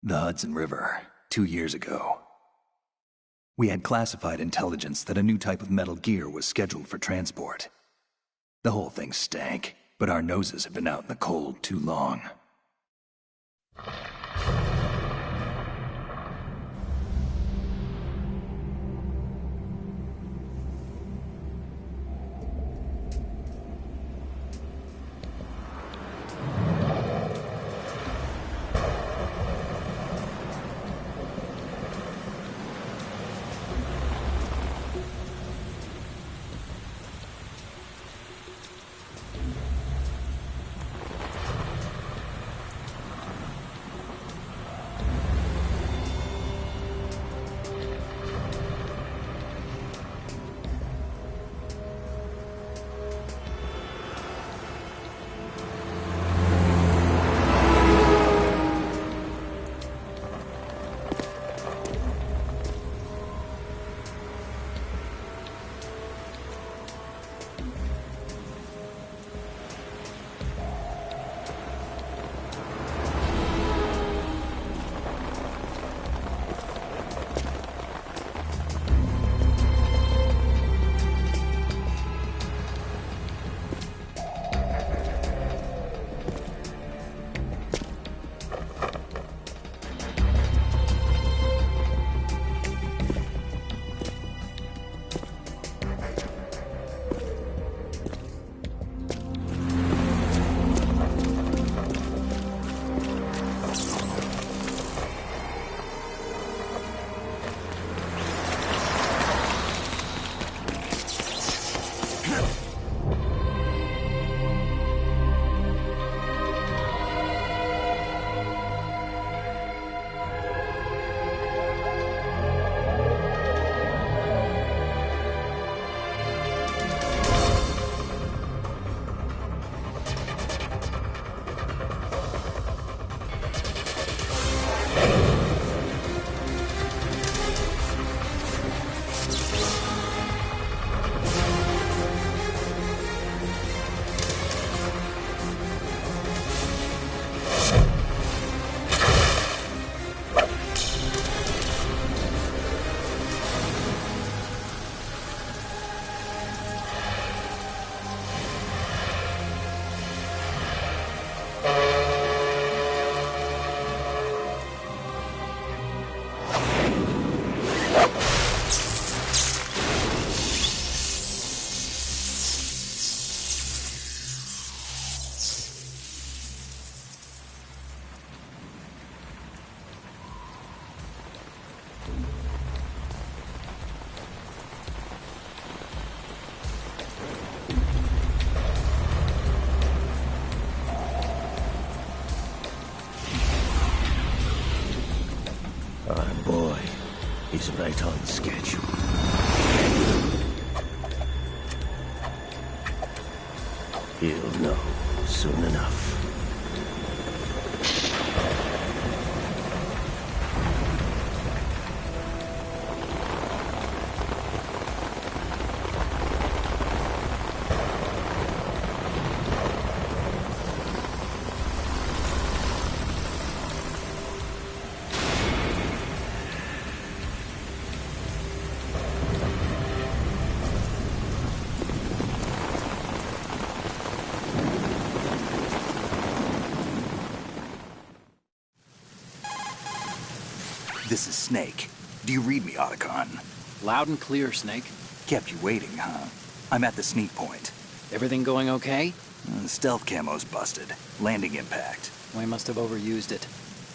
The Hudson River, 2 years ago. We had classified intelligence that a new type of metal gear was scheduled for transport. The whole thing stank, but our noses had been out in the cold too long. Our boy is right on schedule. He'll know soon enough. This is Snake. Do you read me, Otacon? Loud and clear, Snake. Kept you waiting, huh? I'm at the sneak point. Everything going okay? Stealth camo's busted. Landing impact. We must have overused it.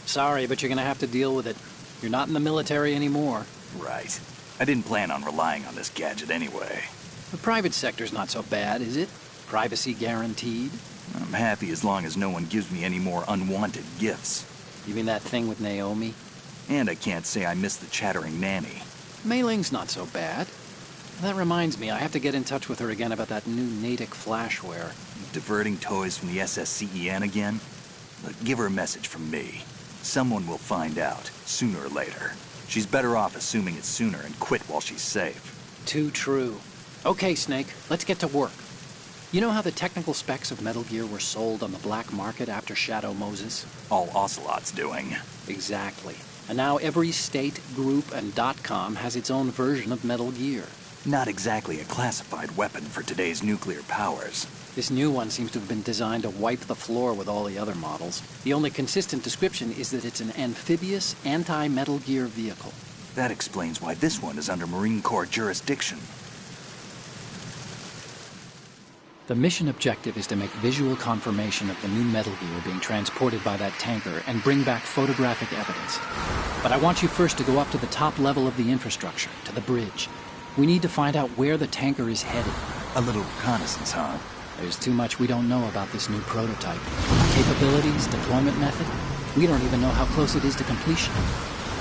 Sorry, but you're gonna have to deal with it. You're not in the military anymore. Right. I didn't plan on relying on this gadget anyway. The private sector's not so bad, is it? Privacy guaranteed? I'm happy as long as no one gives me any more unwanted gifts. You mean that thing with Naomi? And I can't say I miss the chattering nanny. Mei Ling's not so bad. That reminds me, I have to get in touch with her again about that new Natick flashware. Diverting toys from the SSCEN again? But give her a message from me. Someone will find out, sooner or later. She's better off assuming it sooner and quit while she's safe. Too true. Okay, Snake, let's get to work. You know how the technical specs of Metal Gear were sold on the black market after Shadow Moses? All Ocelot's doing. Exactly. And now every state, group, and .com has its own version of Metal Gear. Not exactly a classified weapon for today's nuclear powers. This new one seems to have been designed to wipe the floor with all the other models. The only consistent description is that it's an amphibious, anti-Metal Gear vehicle. That explains why this one is under Marine Corps jurisdiction. The mission objective is to make visual confirmation of the new Metal Gear being transported by that tanker and bring back photographic evidence. But I want you first to go up to the top level of the infrastructure, to the bridge. We need to find out where the tanker is headed. A little reconnaissance, huh? There's too much we don't know about this new prototype. Capabilities, deployment method. We don't even know how close it is to completion.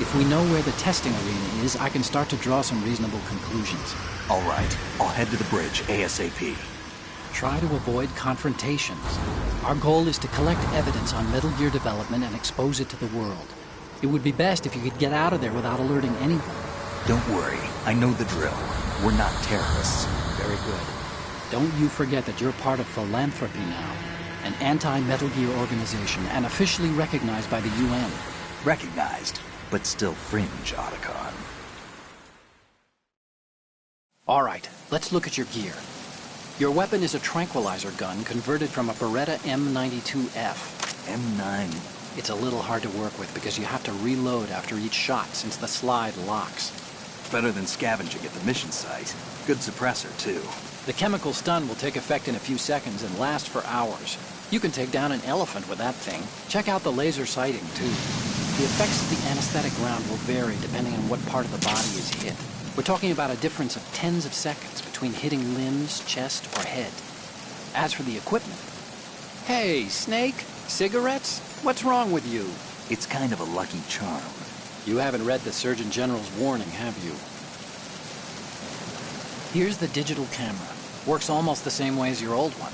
If we know where the testing arena is, I can start to draw some reasonable conclusions. All right, I'll head to the bridge ASAP. Try to avoid confrontations. Our goal is to collect evidence on Metal Gear development and expose it to the world. It would be best if you could get out of there without alerting anyone. Don't worry, I know the drill. We're not terrorists. Very good. Don't you forget that you're part of Philanthropy now, an anti-Metal Gear organization and officially recognized by the UN. Recognized, but still fringe, Otacon. All right, let's look at your gear. Your weapon is a tranquilizer gun converted from a Beretta M92F. M9. It's a little hard to work with because you have to reload after each shot since the slide locks. Better than scavenging at the mission site. Good suppressor, too. The chemical stun will take effect in a few seconds and last for hours. You can take down an elephant with that thing. Check out the laser sighting, too. The effects of the anesthetic round will vary depending on what part of the body is hit. We're talking about a difference of tens of seconds between hitting limbs, chest, or head. As for the equipment... Hey, Snake? Cigarettes? What's wrong with you? It's kind of a lucky charm. You haven't read the Surgeon General's warning, have you? Here's the digital camera. Works almost the same way as your old one.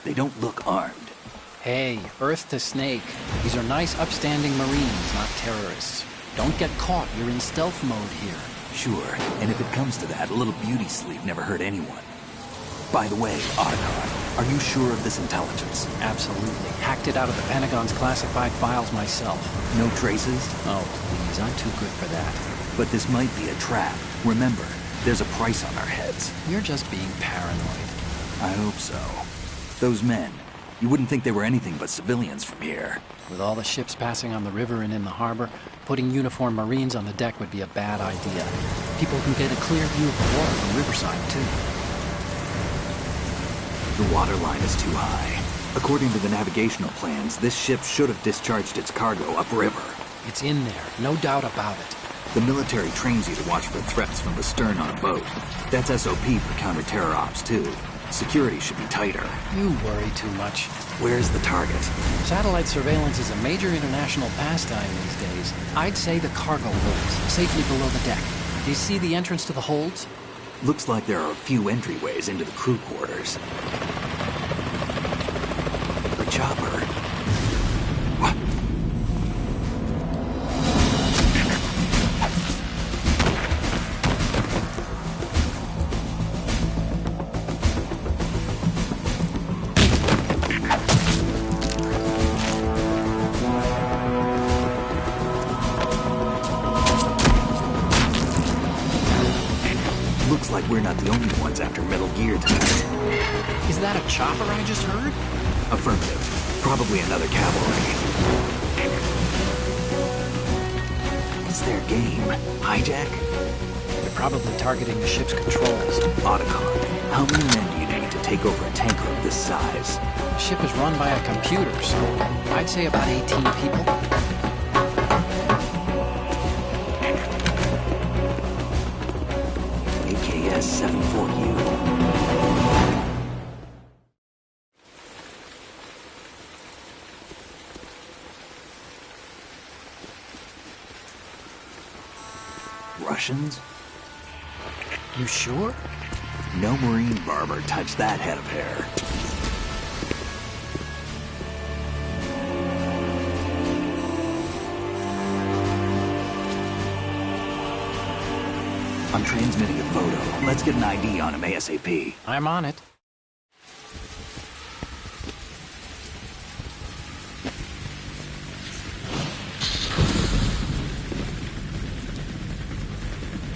They don't look armed. Hey, Earth to Snake. These are nice, upstanding Marines, not terrorists. Don't get caught. You're in stealth mode here. Sure, and if it comes to that, a little beauty sleep never hurt anyone. By the way, Otacon, are you sure of this intelligence? Absolutely. Hacked it out of the Pentagon's classified files myself. No traces? Oh, please, I'm too good for that. But this might be a trap. Remember, there's a price on our heads. You're just being paranoid. I hope so. Those men, you wouldn't think they were anything but civilians from here. With all the ships passing on the river and in the harbor, putting uniformed Marines on the deck would be a bad idea. People can get a clear view of the water from Riverside, too. The water line is too high. According to the navigational plans, this ship should have discharged its cargo upriver. It's in there, no doubt about it. The military trains you to watch for threats from the stern on a boat. That's SOP for counter-terror ops, too. Security should be tighter. You worry too much. Where's the target? Satellite surveillance is a major international pastime these days. I'd say the cargo holds, safely below the deck. Do you see the entrance to the holds? Looks like there are a few entryways into the crew quarters. The chopper. What? Looks like we're not the only ones after Metal Gear tonight. Is that a chopper I just heard? Affirmative. Probably another cavalry. It's their game. Hijack? They're probably targeting the ship's controls. Otacon, how many men do you need to take over a tanker of this size? The ship is run by a computer, so I'd say about 18 people. AKS-74U. Russians? You sure? No Marine barber touched that head of hair. I'm transmitting a photo. Let's get an ID on him ASAP. I'm on it.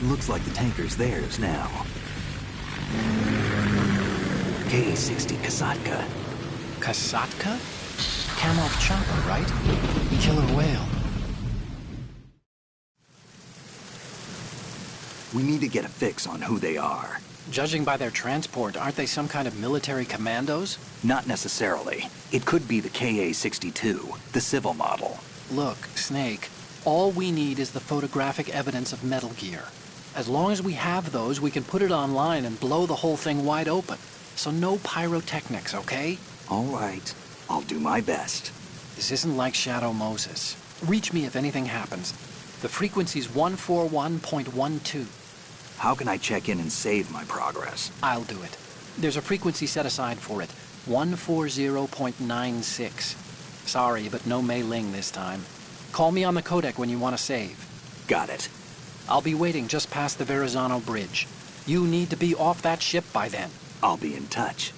Looks like the tanker's theirs now. KA-60 Kasatka. Kasatka? Kamov chopper, right? Killer whale. We need to get a fix on who they are. Judging by their transport, aren't they some kind of military commandos? Not necessarily. It could be the KA-62, the civil model. Look, Snake, all we need is the photographic evidence of Metal Gear. As long as we have those, we can put it online and blow the whole thing wide open. So no pyrotechnics, okay? All right. I'll do my best. This isn't like Shadow Moses. Reach me if anything happens. The frequency's 141.12. How can I check in and save my progress? I'll do it. There's a frequency set aside for it. 140.96. Sorry, but no Mei Ling this time. Call me on the codec when you want to save. Got it. I'll be waiting just past the Verrazano Bridge. You need to be off that ship by then. I'll be in touch.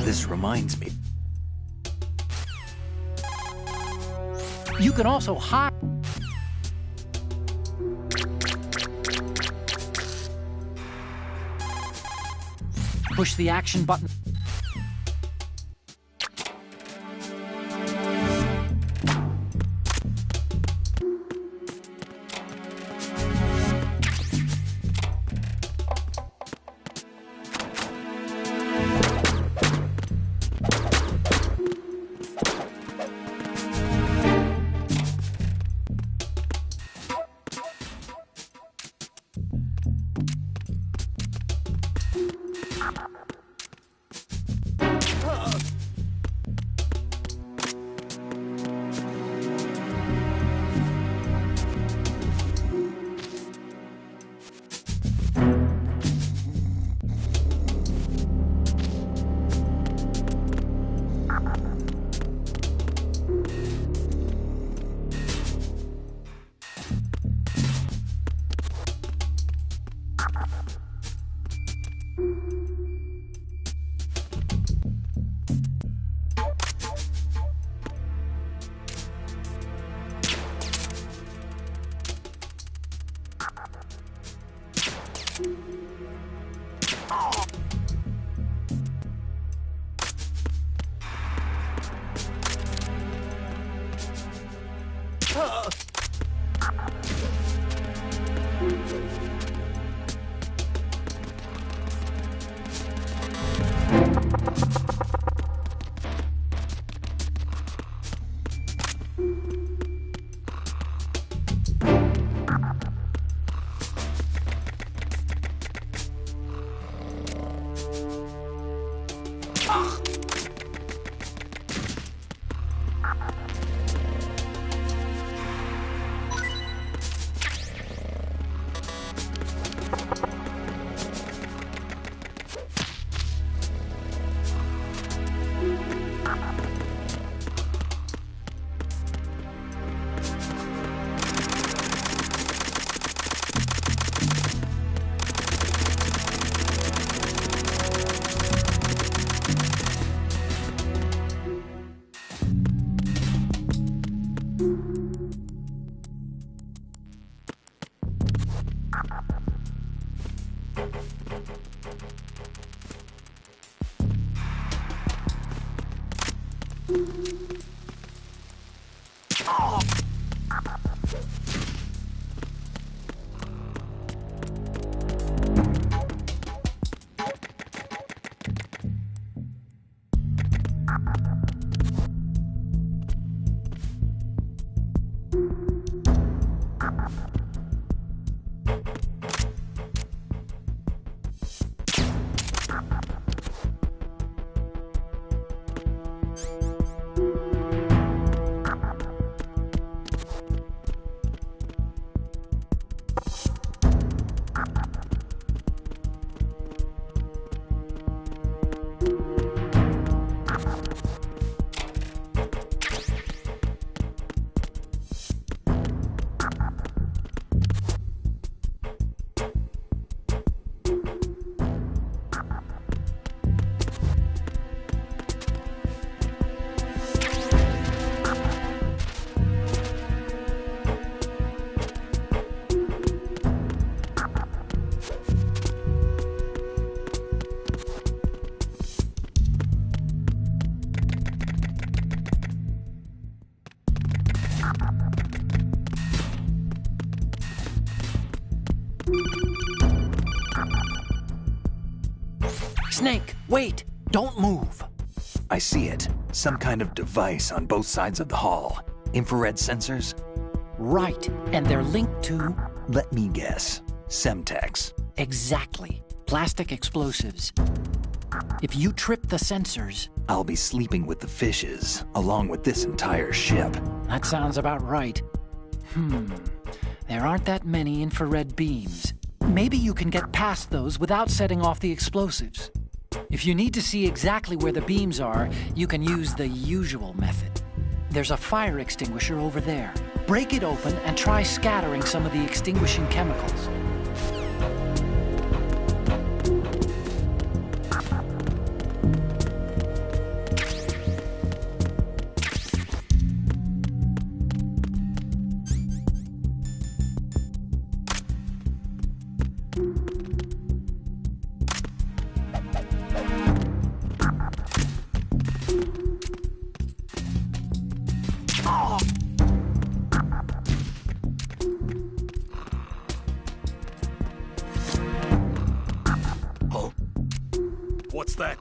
This reminds me. You can also hide. Push the action button. Snake, wait! Don't move! I see it. Some kind of device on both sides of the hall. Infrared sensors? Right, and they're linked to... Let me guess. Semtex. Exactly. Plastic explosives. If you trip the sensors... I'll be sleeping with the fishes, along with this entire ship. That sounds about right. There aren't that many infrared beams. Maybe you can get past those without setting off the explosives. If you need to see exactly where the beams are, you can use the usual method. There's a fire extinguisher over there. Break it open and try scattering some of the extinguishing chemicals. What's that?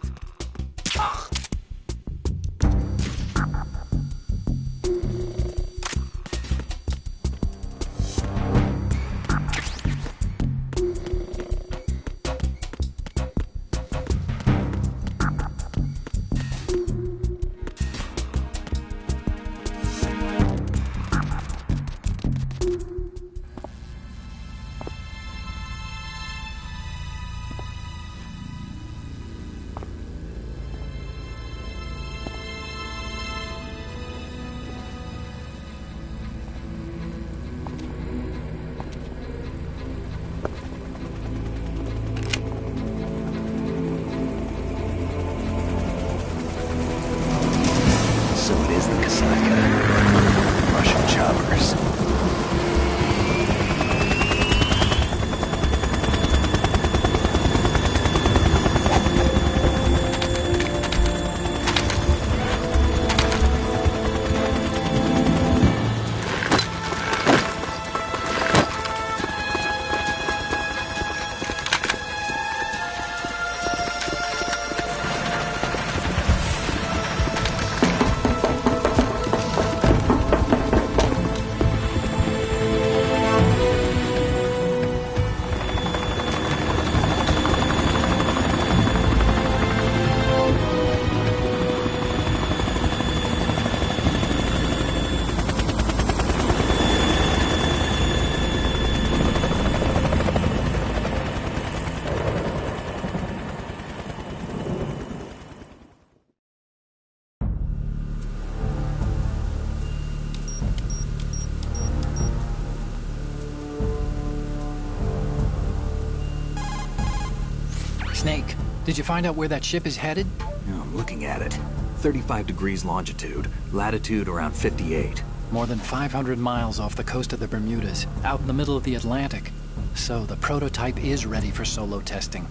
Did you find out where that ship is headed? Oh, I'm looking at it. 35 degrees longitude, latitude around 58. More than 500 miles off the coast of the Bermudas, out in the middle of the Atlantic. So the prototype is ready for solo testing.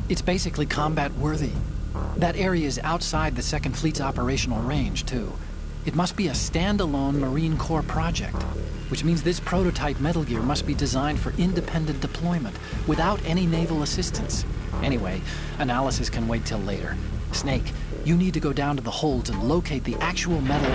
It's basically combat-worthy. That area is outside the Second Fleet's operational range, too. It must be a standalone Marine Corps project, which means this prototype Metal Gear must be designed for independent deployment, without any naval assistance. Anyway, analysis can wait till later. Snake, you need to go down to the holds and locate the actual metal...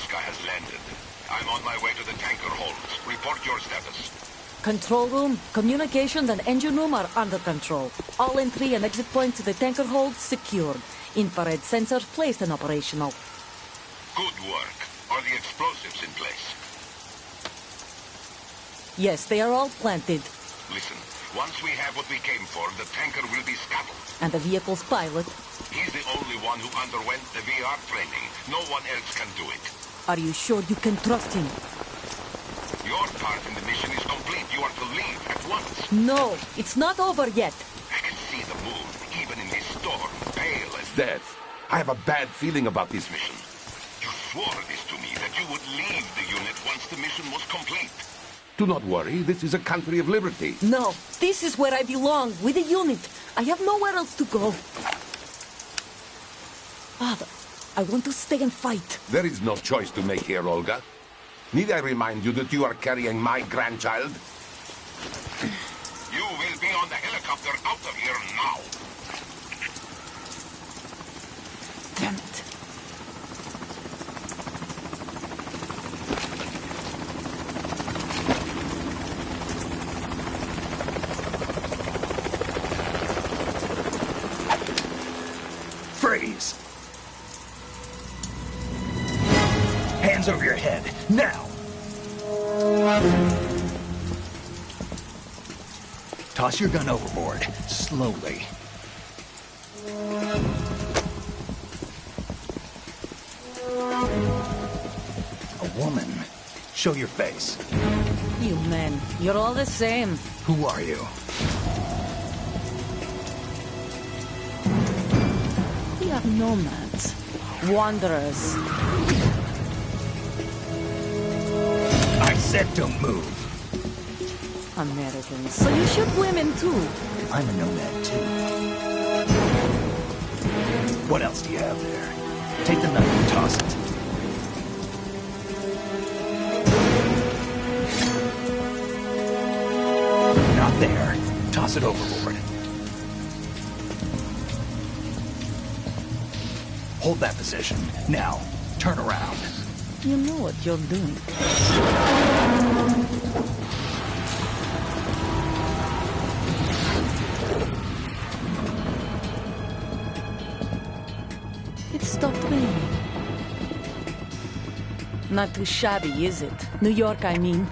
has landed. I'm on my way to the tanker holds. Report your status. Control room, communications and engine room are under control. All entry and exit points to the tanker holds secured. Infrared sensors placed and operational. Good work. Are the explosives in place? Yes, they are all planted. Listen, once we have what we came for, the tanker will be scuttled. And the vehicle's pilot? He's the only one who underwent the VR training. No one else can do it. Are you sure you can trust him? Your part in the mission is complete. You are to leave at once. No, it's not over yet. I can see the moon, even in this storm, pale as Death. I have a bad feeling about this mission. You swore this to me, that you would leave the unit once the mission was complete. Do not worry, this is a country of liberty. No, this is where I belong, with the unit. I have nowhere else to go. Father, I want to stay and fight. There is no choice to make here, Olga. Need I remind you that you are carrying my grandchild? You will be on the helicopter out of here now. Damn it. Freeze! Hands over your head, now! Toss your gun overboard, slowly. A woman. Show your face. You men, you're all the same. Who are you? We are nomads. Wanderers. I said don't move. Americans. So you shoot women too. I'm a nomad too. What else do you have there? Take the knife and toss it. Not there. Toss it overboard. Hold that position. Now, turn around. You know what you're doing. It stopped raining. Not too shabby, is it? New York, I mean.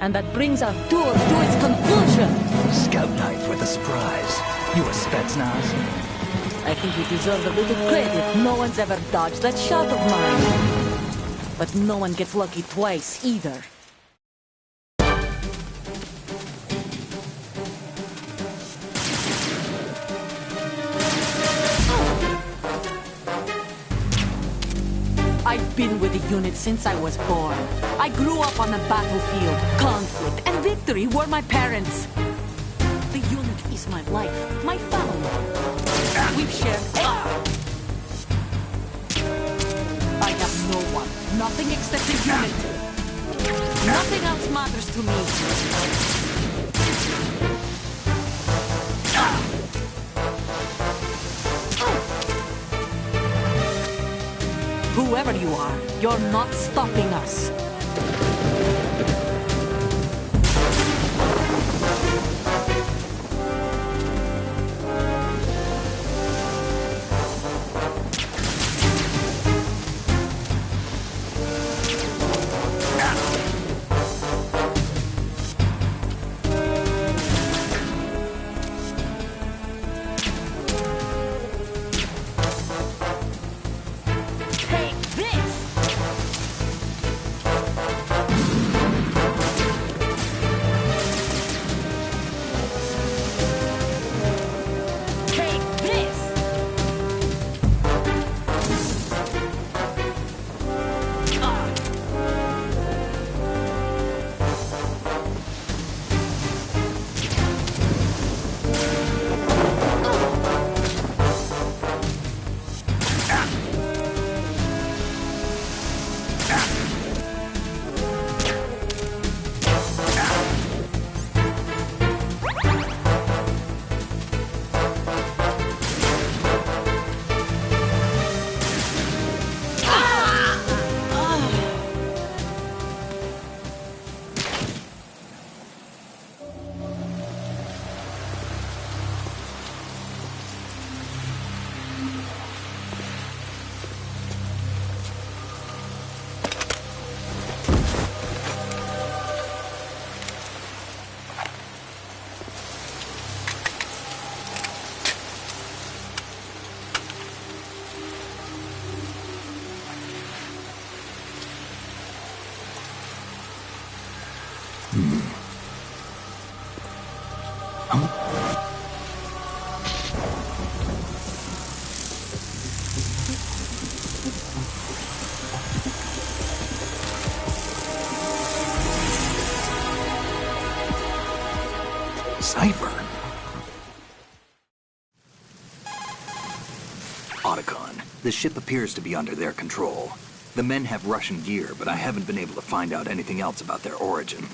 And that brings our tour to its conclusion. Scout knife with a surprise. You a Spetsnaz? I think you deserve a little credit. No one's ever dodged that shot of mine. But no one gets lucky twice, either. I've been with the unit since I was born. I grew up on the battlefield. Conflict and victory were my parents. The unit is my life, my family. We've shared no one. Nothing except the unit. Nothing else matters to me. Whoever you are, you're not stopping us. Cipher. Otacon, the ship appears to be under their control. The men have Russian gear, but I haven't been able to find out anything else about their origin.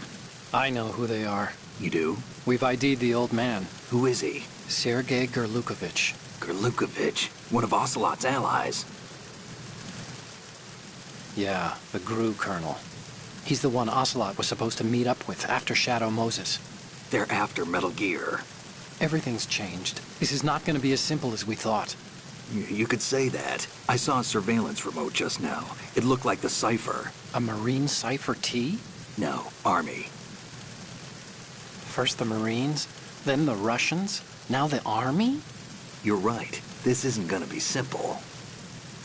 I know who they are. You do? We've ID'd the old man, Who is he? Sergei Gerlukovich. Gerlukovich, one of Ocelot's allies. Yeah, the GRU colonel. He's the one Ocelot was supposed to meet up with after Shadow Moses. They're after Metal Gear. Everything's changed. This is not going to be as simple as we thought. You could say that. I saw a surveillance remote just now. It looked like the Cipher. A Marine Cipher T? No, Army. First the Marines, then the Russians, now the Army? You're right. This isn't gonna be simple.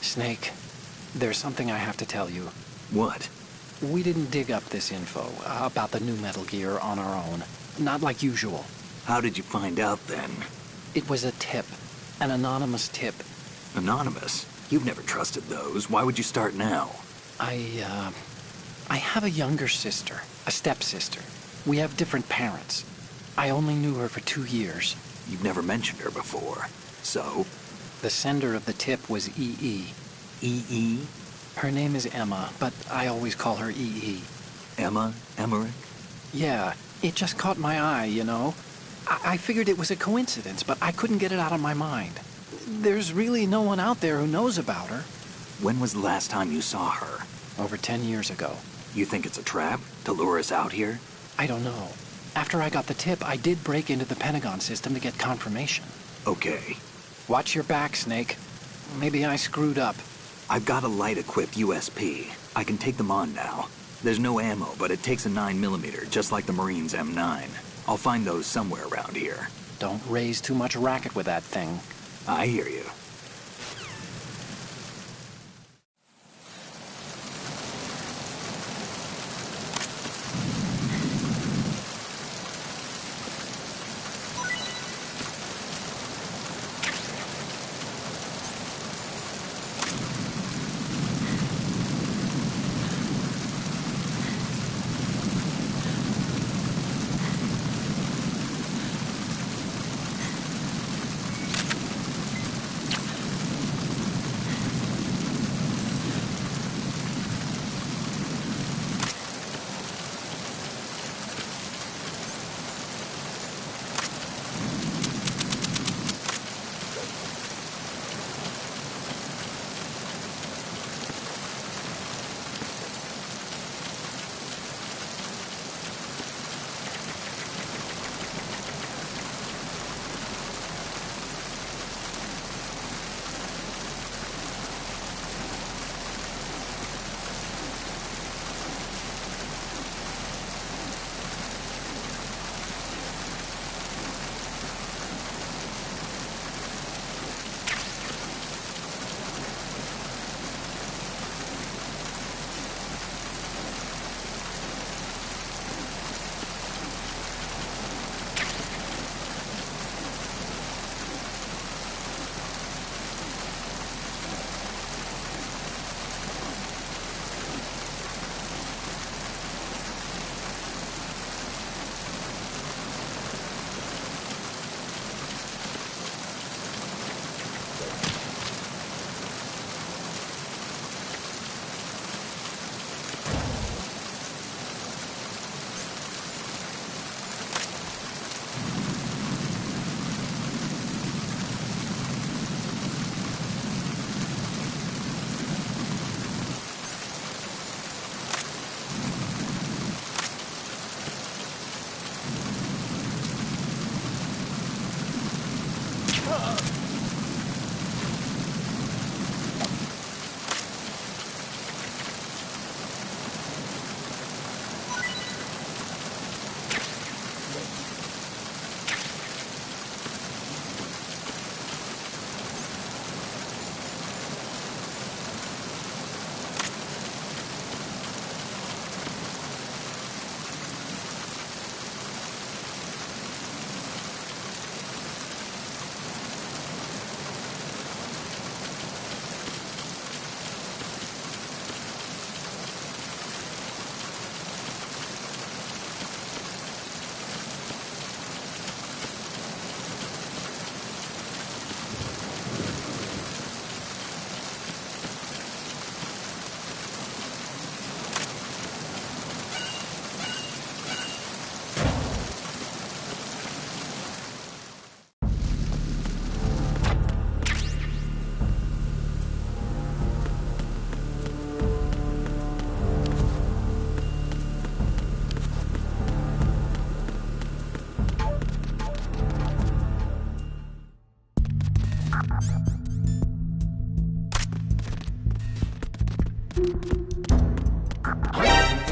Snake, there's something I have to tell you. What? We didn't dig up this info about the new Metal Gear on our own. Not like usual. How did you find out then? It was a tip. An anonymous tip. Anonymous? You've never trusted those. Why would you start now? I have a younger sister, a stepsister. We have different parents. I only knew her for 2 years. You've never mentioned her before. So? The sender of the tip was EE. EE? Her name is Emma, but I always call her EE. Emma? Emmerich? Yeah, it just caught my eye, you know? I figured it was a coincidence, but I couldn't get it out of my mind. There's really no one out there who knows about her. When was the last time you saw her? Over 10 years ago. You think it's a trap? To lure us out here? I don't know. After I got the tip, I did break into the Pentagon system to get confirmation. Okay. Watch your back, Snake. Maybe I screwed up. I've got a light-equipped USP. I can take them on now. There's no ammo, but it takes a 9mm, just like the Marines' M9. I'll find those somewhere around here. Don't raise too much racket with that thing. I hear you.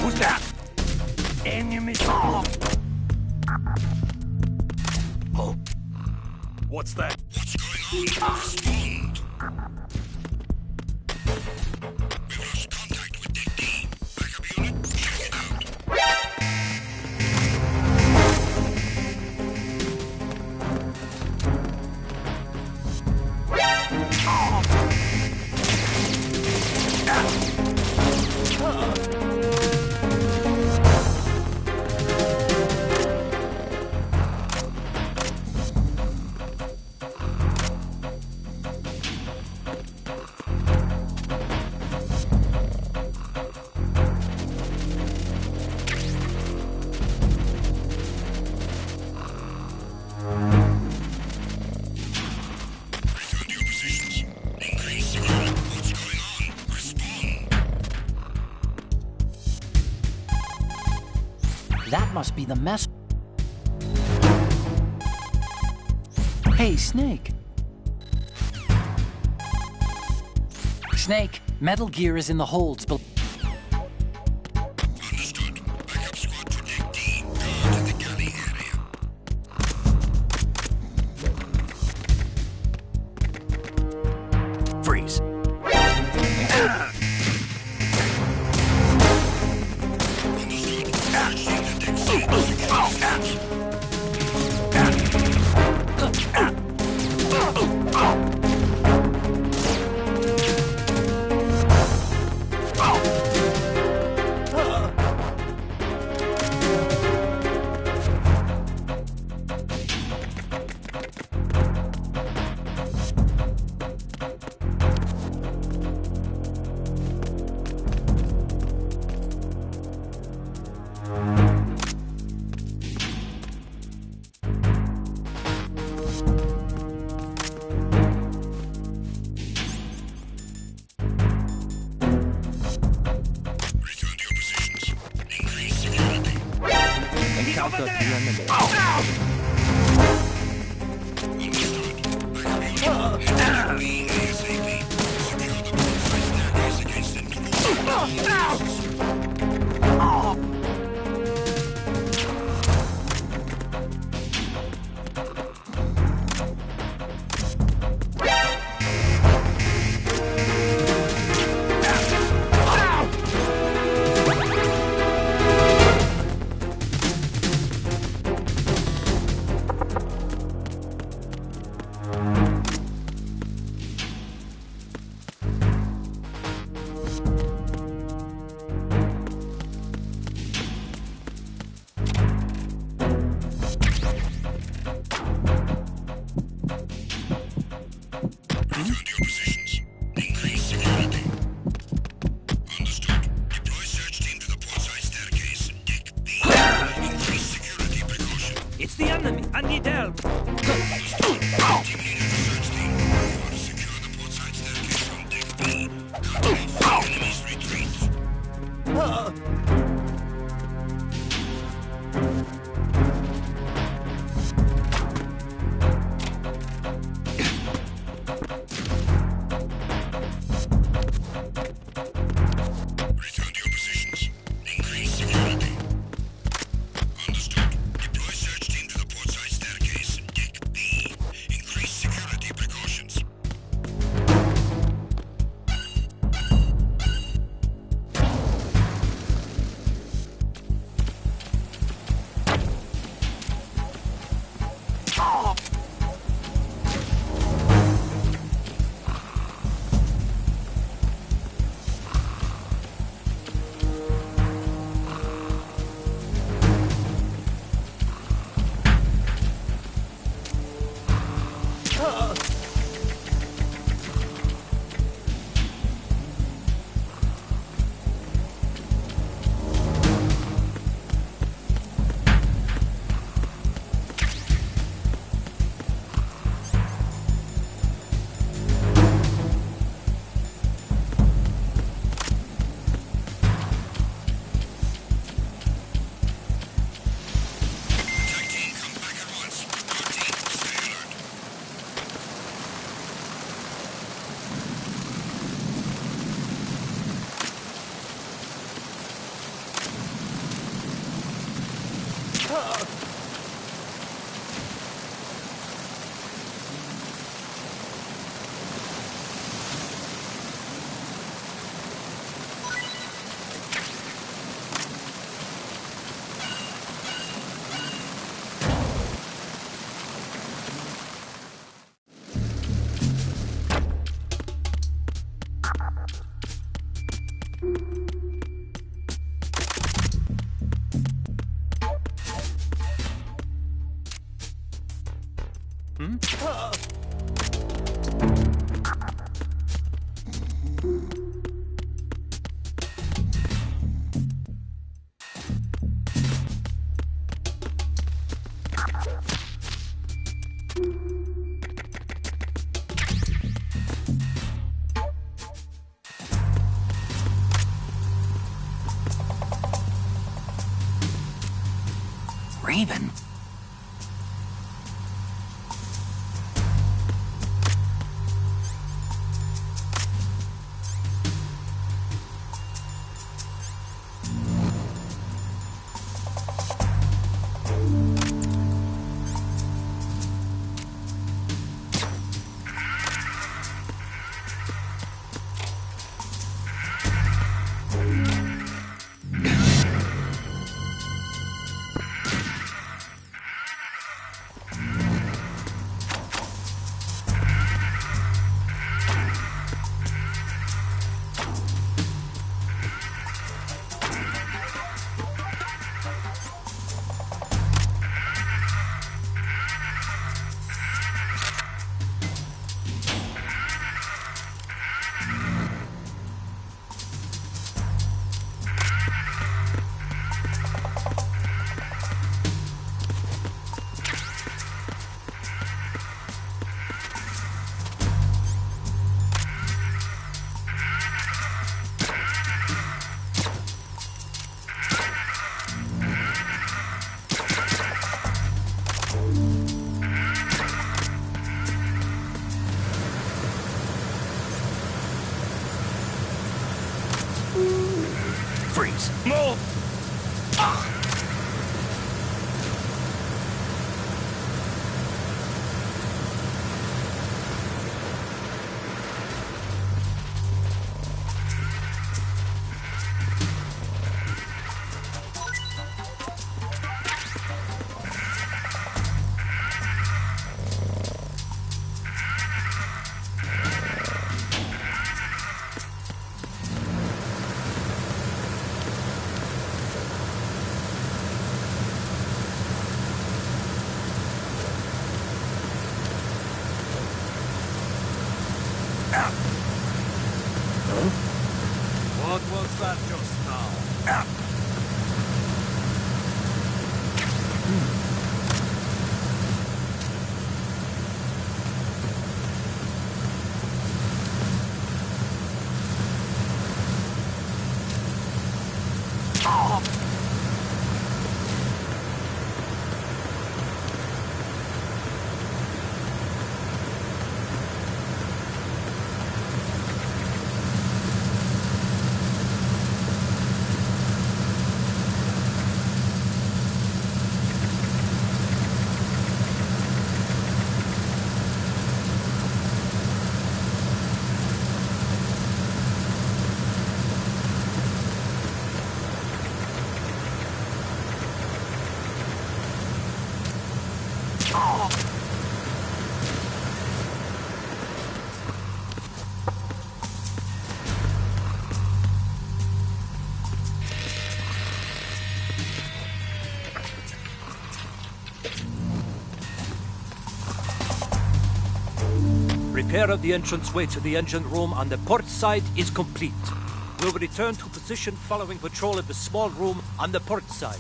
Who's that? Enemy. Oh. What's that? What's going on? Respond. We've lost contact with Deck D. Backup unit, check it out. Return to your positions. Increase security. What's going on? Respond. That must be the mess. Hey, Snake. Snake, Metal Gear is in the holds, but Understood. Backup squad to Deck D. Guard the galley area. Freeze. Understood. Searching the deck site. Return to your positions. Increase security. Encounter the enemy. Understood. Backup unit. Head to B ASAP. Secure the broadside staircase against intrusion. Return to your positions. Increase security. Understood. Deploy search team to the portside staircase. Deck B. Increase security precaution. It's the enemy. I need help. Understood. Team leader to search team. You are to secure the portside staircase on Deck B. Calculate for enemy's retreat. Raven? Freeze! Move! What was that just now? Repair of the entranceway to the engine room on the port side is complete. We'll return to position following patrol of the small room on the port side.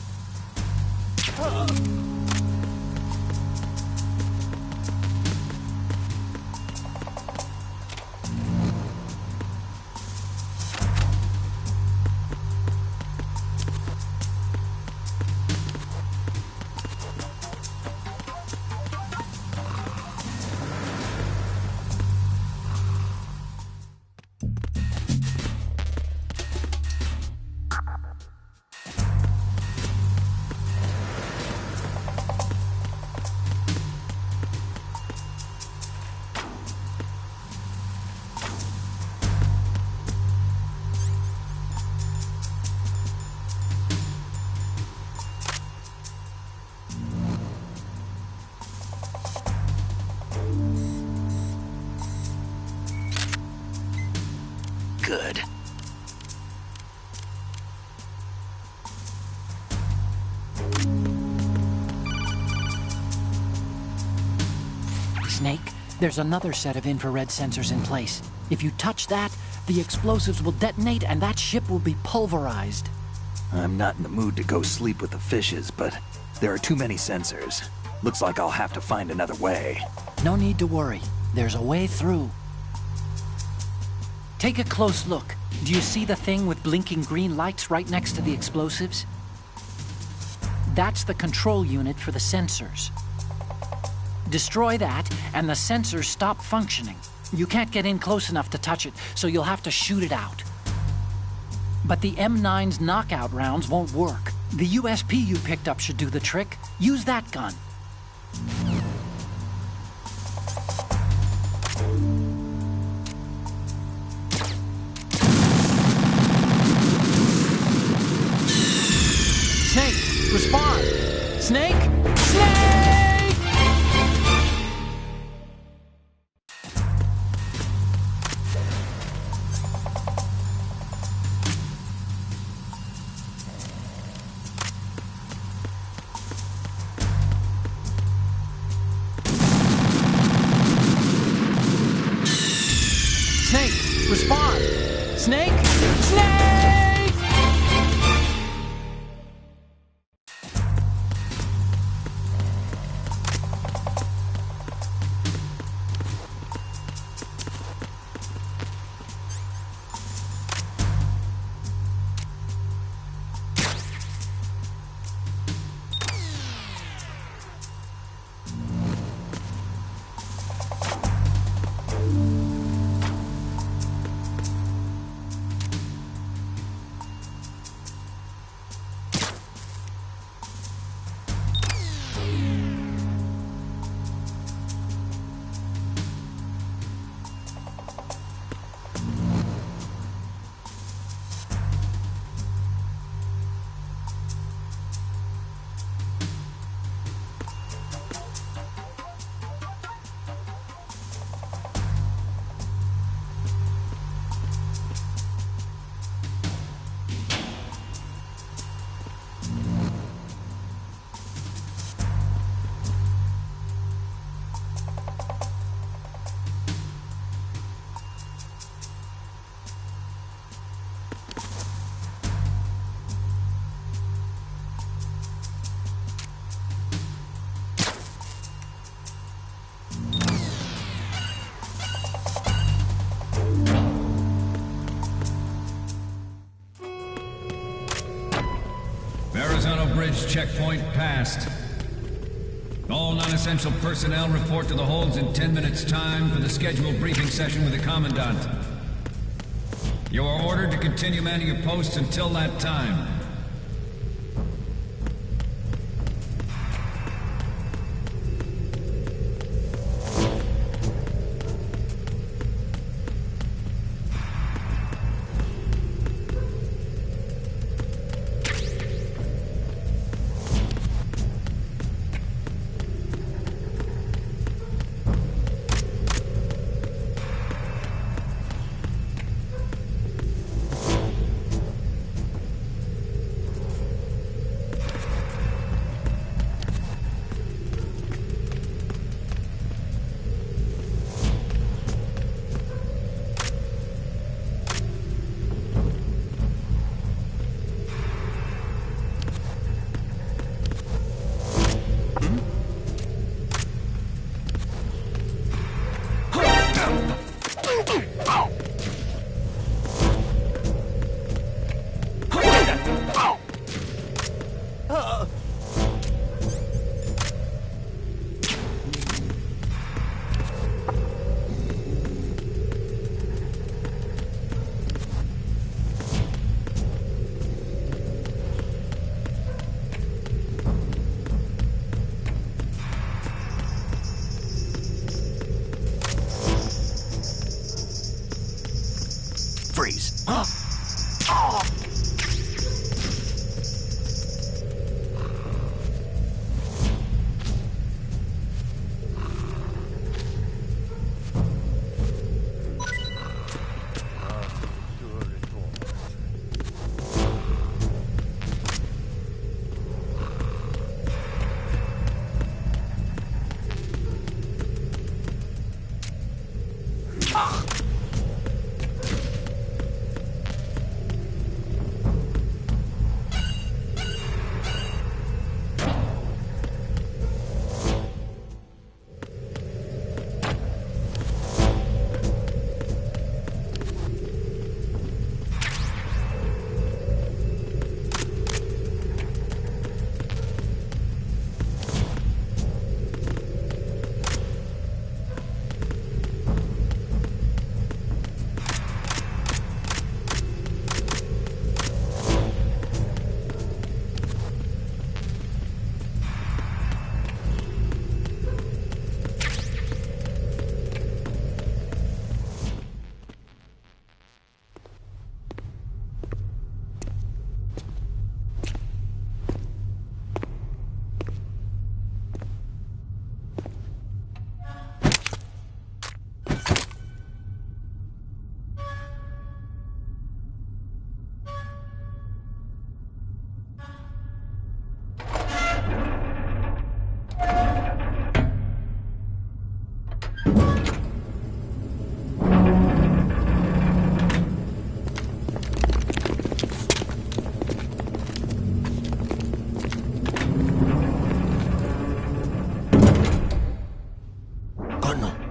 good. Snake, there's another set of infrared sensors in place. If you touch that, the explosives will detonate and that ship will be pulverized. I'm not in the mood to go sleep with the fishes, but there are too many sensors. Looks like I'll have to find another way. No need to worry. There's a way through. Take a close look. Do you see the thing with blinking green lights right next to the explosives? That's the control unit for the sensors. Destroy that, and the sensors stop functioning. You can't get in close enough to touch it, so you'll have to shoot it out. But the M9's knockout rounds won't work. The USP you picked up should do the trick. Use that gun. Snake, respond! Snake? Snake! Snake, respond! Snake? Snake! Verrazano Bridge checkpoint passed. All non-essential personnel report to the holds in 10 minutes' time for the scheduled briefing session with the Commandant. You are ordered to continue manning your posts until that time.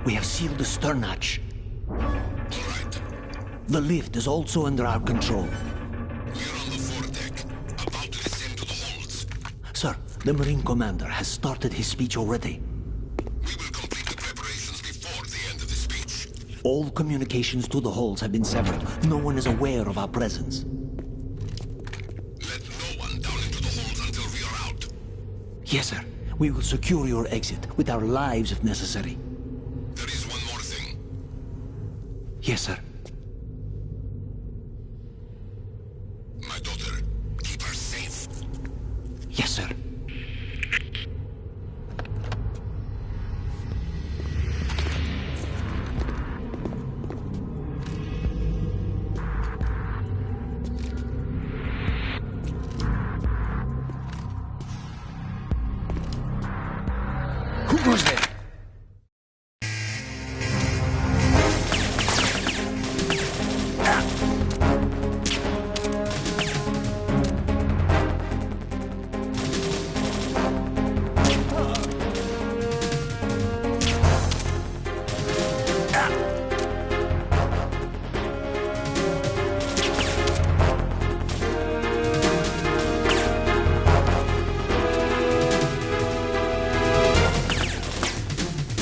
We have sealed the stern hatch. All right. The lift is also under our control. We're on the foredeck, about to descend to the holds. Sir, the Marine Commander has started his speech already. We will complete the preparations before the end of the speech. All communications to the holds have been severed. No one is aware of our presence. Let no one down into the holds until we are out. Yes, sir. We will secure your exit, with our lives if necessary. There is one more thing. Yes, sir. My daughter, keep her safe. Yes, sir. Who goes there?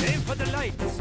Aim for the lights.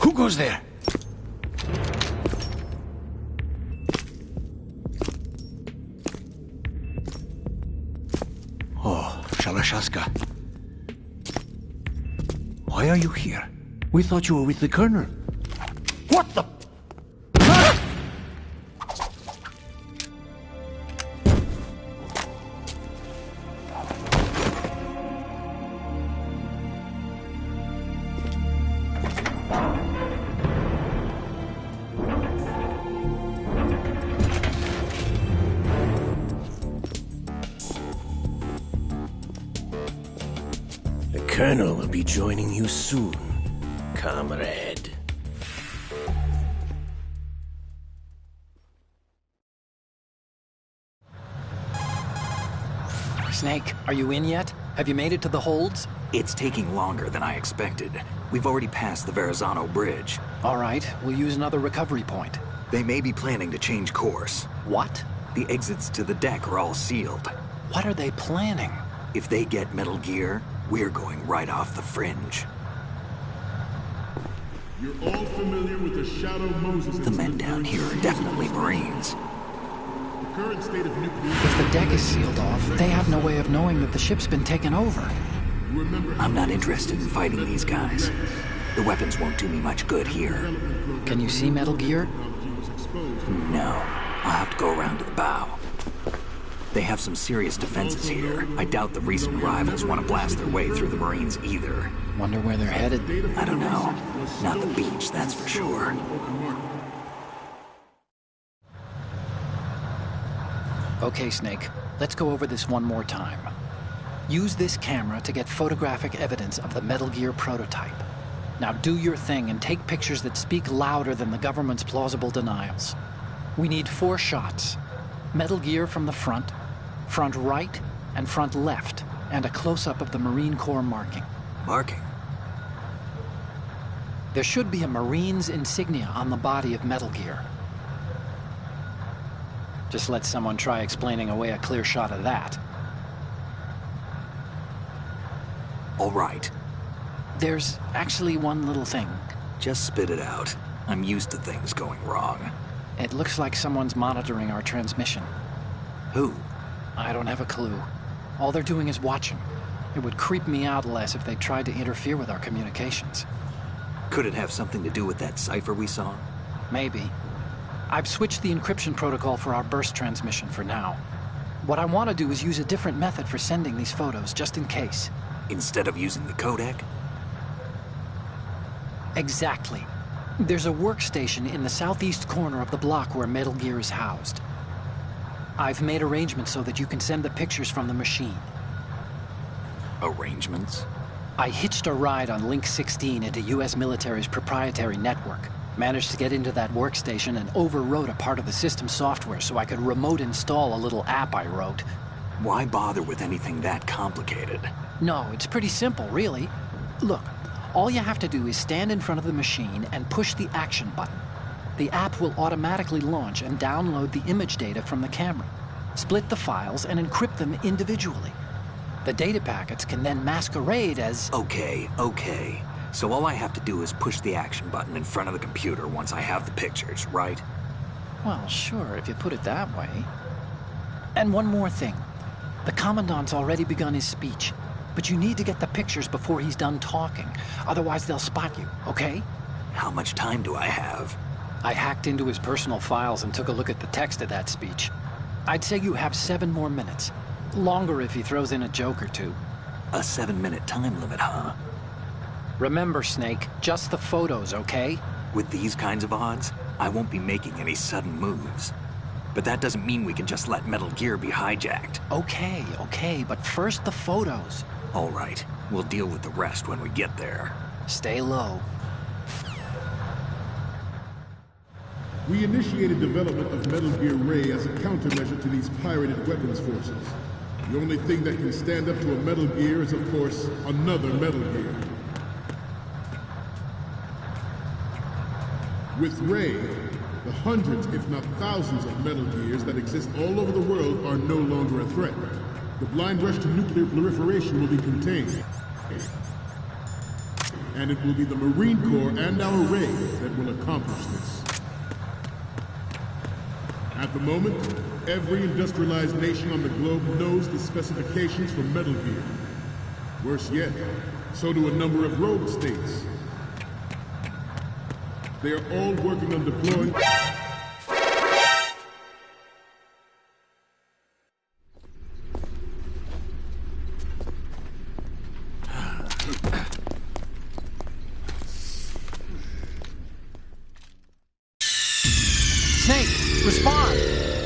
Who goes there? Oh, Shalashaska. Why are you here? We thought you were with the Colonel. What the? The Colonel will be joining you soon, comrade. Snake, are you in yet? Have you made it to the holds? It's taking longer than I expected. We've already passed the Verrazano Bridge. All right, we'll use another recovery point. They may be planning to change course. What? The exits to the deck are all sealed. What are they planning? If they get Metal Gear, we're going right off the fringe. You're all familiar with the Shadow Moses The men down here are definitely Marines. The current state of nuclear... If the deck is sealed off, they have no way of knowing that the ship's been taken over. I'm not interested in fighting these guys. The weapons won't do me much good here. Can you see Metal Gear? No. I'll have to go around to the bow. They have some serious defenses here. I doubt the recent arrivals want to blast their way through the Marines either. Wonder where they're headed? I don't know. Not the beach, that's for sure. Okay, Snake. Let's go over this one more time. Use this camera to get photographic evidence of the Metal Gear prototype. Now do your thing and take pictures that speak louder than the government's plausible denials. We need 4 shots. Metal Gear from the front right, and front left, and a close-up of the Marine Corps marking. Marking? There should be a Marine's insignia on the body of Metal Gear. Just let someone try explaining away a clear shot of that. All right. There's actually one little thing. Just spit it out. I'm used to things going wrong. It looks like someone's monitoring our transmission. Who? I don't have a clue. All they're doing is watching. It would creep me out less if they tried to interfere with our communications. Could it have something to do with that cipher we saw? Maybe. I've switched the encryption protocol for our burst transmission for now. What I want to do is use a different method for sending these photos, just in case. Instead of using the codec? Exactly. There's a workstation in the southeast corner of the block where Metal Gear is housed. I've made arrangements so that you can send the pictures from the machine. Arrangements? I hitched a ride on Link 16 into U.S. military's proprietary network. Managed to get into that workstation and overwrote a part of the system software so I could remote install a little app I wrote. Why bother with anything that complicated? No, it's pretty simple, really. Look, all you have to do is stand in front of the machine and push the action button. The app will automatically launch and download the image data from the camera, split the files, and encrypt them individually. The data packets can then masquerade as... Okay. So all I have to do is push the action button in front of the computer once I have the pictures, right? Well, sure, if you put it that way. And one more thing. The Commandant's already begun his speech, but you need to get the pictures before he's done talking. Otherwise, they'll spot you, okay? How much time do I have? I hacked into his personal files and took a look at the text of that speech. I'd say you have 7 more minutes. Longer if he throws in a joke or two. A 7-minute time limit, huh? Remember, Snake, just the photos, okay? With these kinds of odds, I won't be making any sudden moves. But that doesn't mean we can just let Metal Gear be hijacked. Okay, but first the photos. All right, we'll deal with the rest when we get there. Stay low. We initiated development of Metal Gear Ray as a countermeasure to these pirated weapons forces. The only thing that can stand up to a Metal Gear is, of course, another Metal Gear. With Ray, the hundreds, if not thousands, of Metal Gears that exist all over the world are no longer a threat. The blind rush to nuclear proliferation will be contained. And it will be the Marine Corps and our Ray that will accomplish this. At the moment, every industrialized nation on the globe knows the specifications for Metal Gear. Worse yet, so do a number of rogue states. They are all working on deploying... Snake, respond!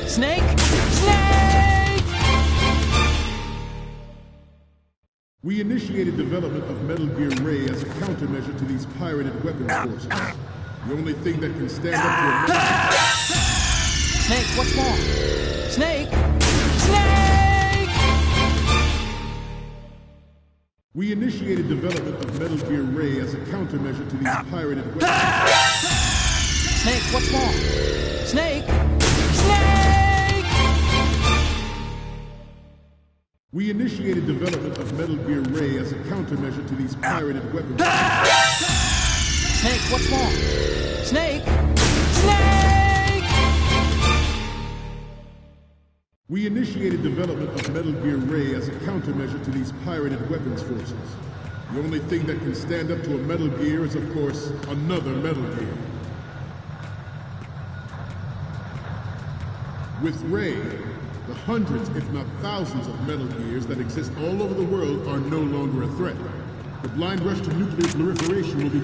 Snake! Snake! We initiated development of Metal Gear Ray as a countermeasure to these pirated weapons forces. The only thing that can stand up to a... Snake, what's wrong? Snake! Snake! We initiated development of Metal Gear Ray as a countermeasure to these pirated weapons. Snake, what's wrong? Snake! Snake! We initiated development of Metal Gear Ray as a countermeasure to these pirated weapons. Snake, what's wrong? Snake! Snake! We initiated development of Metal Gear Ray as a countermeasure to these pirated weapons forces. The only thing that can stand up to a Metal Gear is, of course, another Metal Gear. With Ray, the hundreds, if not thousands, of Metal Gears that exist all over the world are no longer a threat. The blind rush to nuclear proliferation will be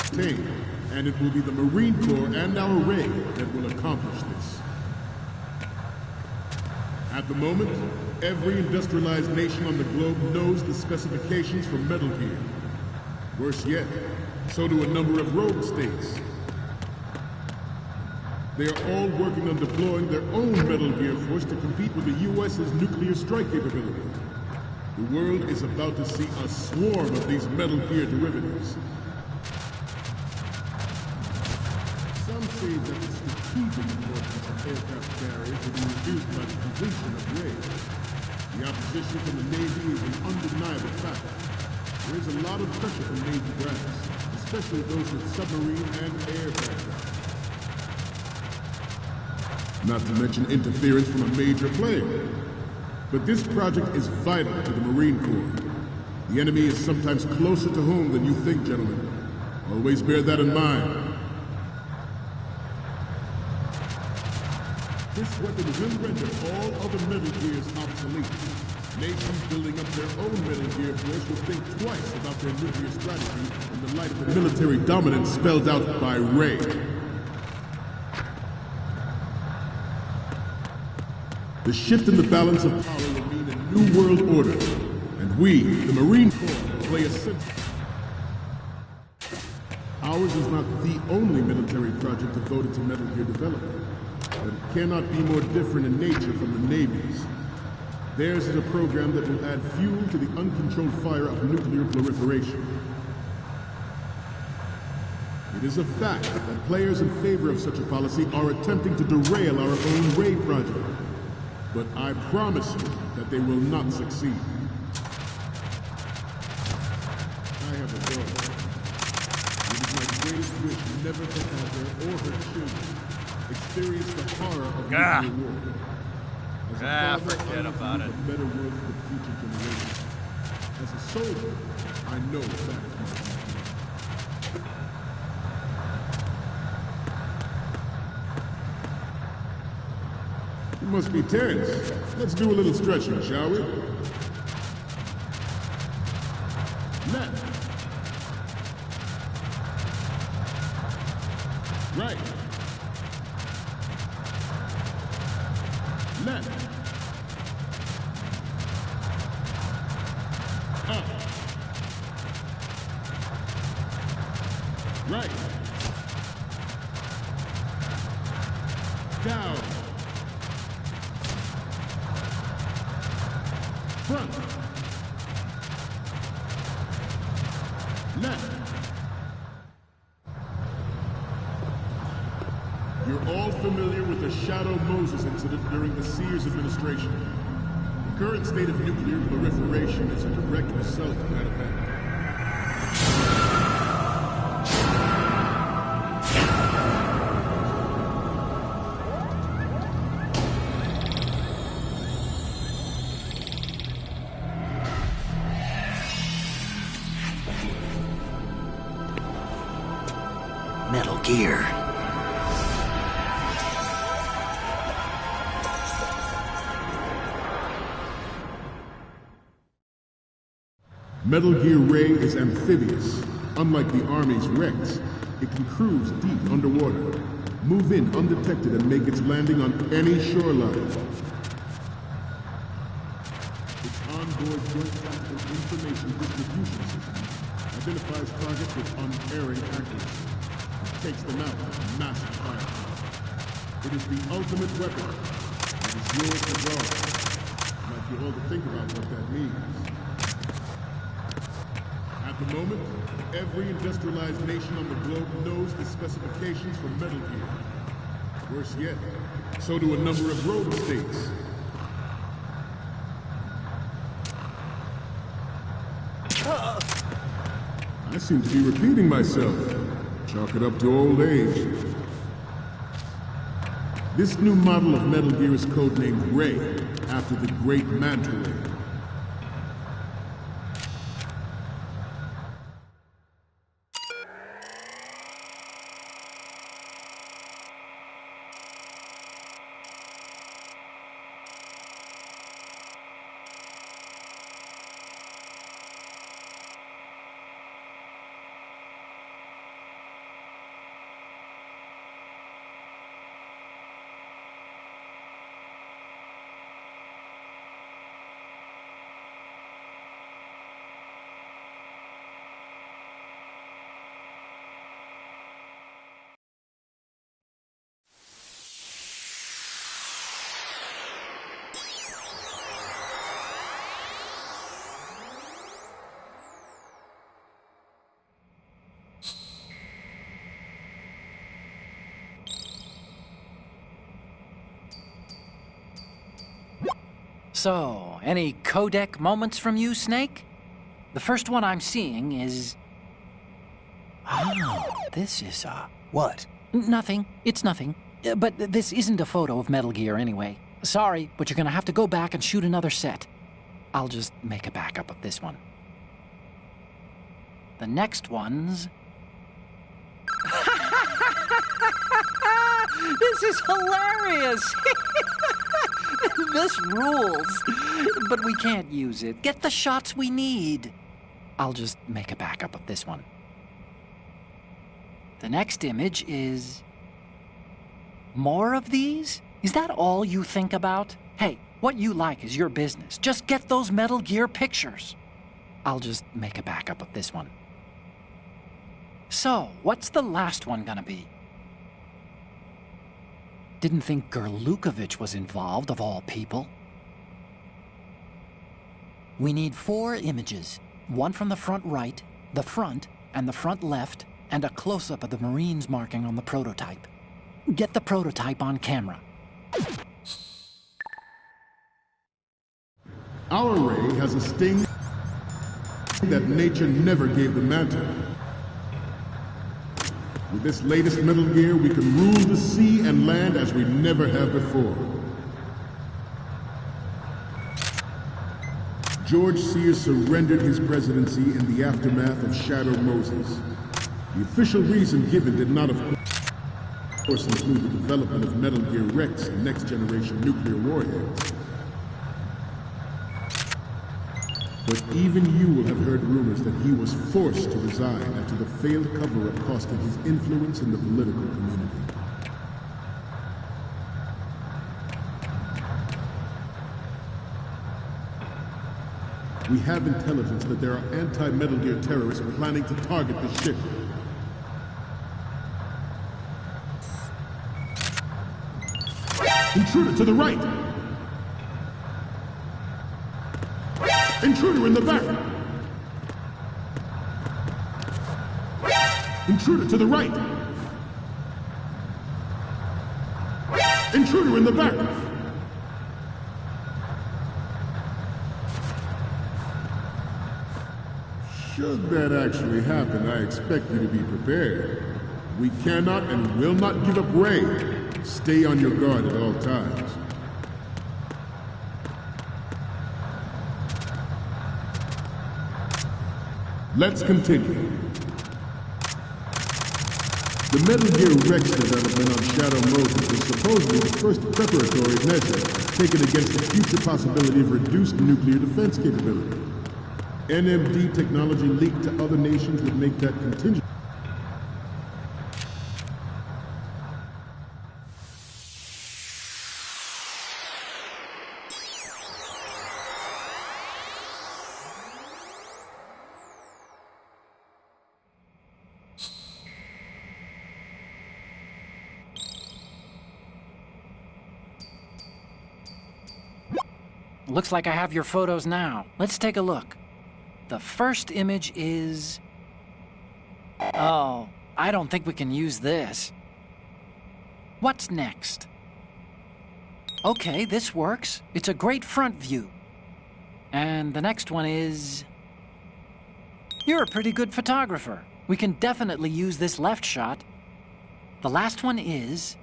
contained, and it will be the Marine Corps and our Ray that will accomplish this. At the moment, every industrialized nation on the globe knows the specifications for Metal Gear. Worse yet, so do a number of rogue states. They are all working on deploying their own Metal Gear force to compete with the U.S.'s nuclear strike capability. The world is about to see a swarm of these Metal Gear derivatives. Some say that the strategic importance of aircraft carriers will be reduced by the completion of raids. The opposition from the Navy is an undeniable fact. There is a lot of pressure from Navy brass, especially those with submarine and air backgrounds. Not to mention interference from a major player. But this project is vital to the Marine Corps. The enemy is sometimes closer to home than you think, gentlemen. Always bear that in mind. This weapon will render all other Metal Gears obsolete. Nations building up their own Metal Gear force will think twice about their nuclear strategy in the light of the military dominance spelled out by Ray. The shift in the balance of power will mean a new world order, and we, the Marine Corps, play a central. Ours is not the only military project devoted to Metal Gear development, but it cannot be more different in nature from the Navy's. Theirs is a program that will add fuel to the uncontrolled fire of nuclear proliferation. It is a fact that players in favor of such a policy are attempting to derail our own Ray project. But I promise you that they will not succeed. I have a daughter. It is my greatest wish never to have her or her children experience the horror of nuclear war. As a father, forget I about want to leave a better world for the future generations. As a soldier, I know that is my duty. You must be tense. Let's do a little stretching, shall we? Left. Right. Left. Up. Right. Down. Front. Left. You're all familiar with the Shadow Moses incident during the Sears administration. The current state of nuclear proliferation is a direct result of that event. Metal Gear. Metal Gear Ray is amphibious. Unlike the Army's Rex, it can cruise deep underwater, move in undetected and make its landing on any shoreline. Its onboard joint tactical information distribution system identifies targets with unerring accuracy and takes them out with massive firepower. It is the ultimate weapon. It is yours to guard. I'd like you all to think about what that means. At the moment, every industrialized nation on the globe knows the specifications for Metal Gear. Worse yet, so do a number of rogue states. I seem to be repeating myself. Chalk it up to old age. This new model of Metal Gear is codenamed Ray, after the great Manta Ray. So, any codec moments from you, Snake? The first one I'm seeing is... Oh, this is, What? Nothing. It's nothing. But this isn't a photo of Metal Gear anyway. Sorry, but you're gonna have to go back and shoot another set. I'll just make a backup of this one. The next one's... This is hilarious! This rules. But we can't use it. Get the shots we need. I'll just make a backup of this one. The next image is... More of these? Is that all you think about? Hey, what you like is your business. Just get those Metal Gear pictures. I'll just make a backup of this one. So, what's the last one gonna be? Didn't think Gerlukovich was involved, of all people. We need 4 images. One from the front right, the front, and the front left, and a close-up of the Marines marking on the prototype. Get the prototype on camera. Our ray has a sting that nature never gave the Manta. With this latest Metal Gear, we can rule the sea and land as we never have before. George Sears surrendered his presidency in the aftermath of Shadow Moses. The official reason given did not, of course, include the development of Metal Gear Rex and next-generation nuclear warheads. But even you will have heard rumors that he was forced to resign after the failed cover-up cost him his influence in the political community. We have intelligence that there are anti-Metal Gear terrorists planning to target the ship. Intruder to the right! Intruder in the back! Intruder to the right! Intruder in the back! Should that actually happen, I expect you to be prepared. We cannot and will not give up Ray. Stay on your guard at all times. Let's continue. The Metal Gear Rex development on Shadow Moses is supposedly the first preparatory measure taken against the future possibility of reduced nuclear defense capability. NMD technology leaked to other nations would make that contingent. Looks like I have your photos now. Let's take a look. The first image is... Oh, I don't think we can use this. What's next? Okay, this works. It's a great front view. And the next one is... You're a pretty good photographer. We can definitely use this left shot. The last one is...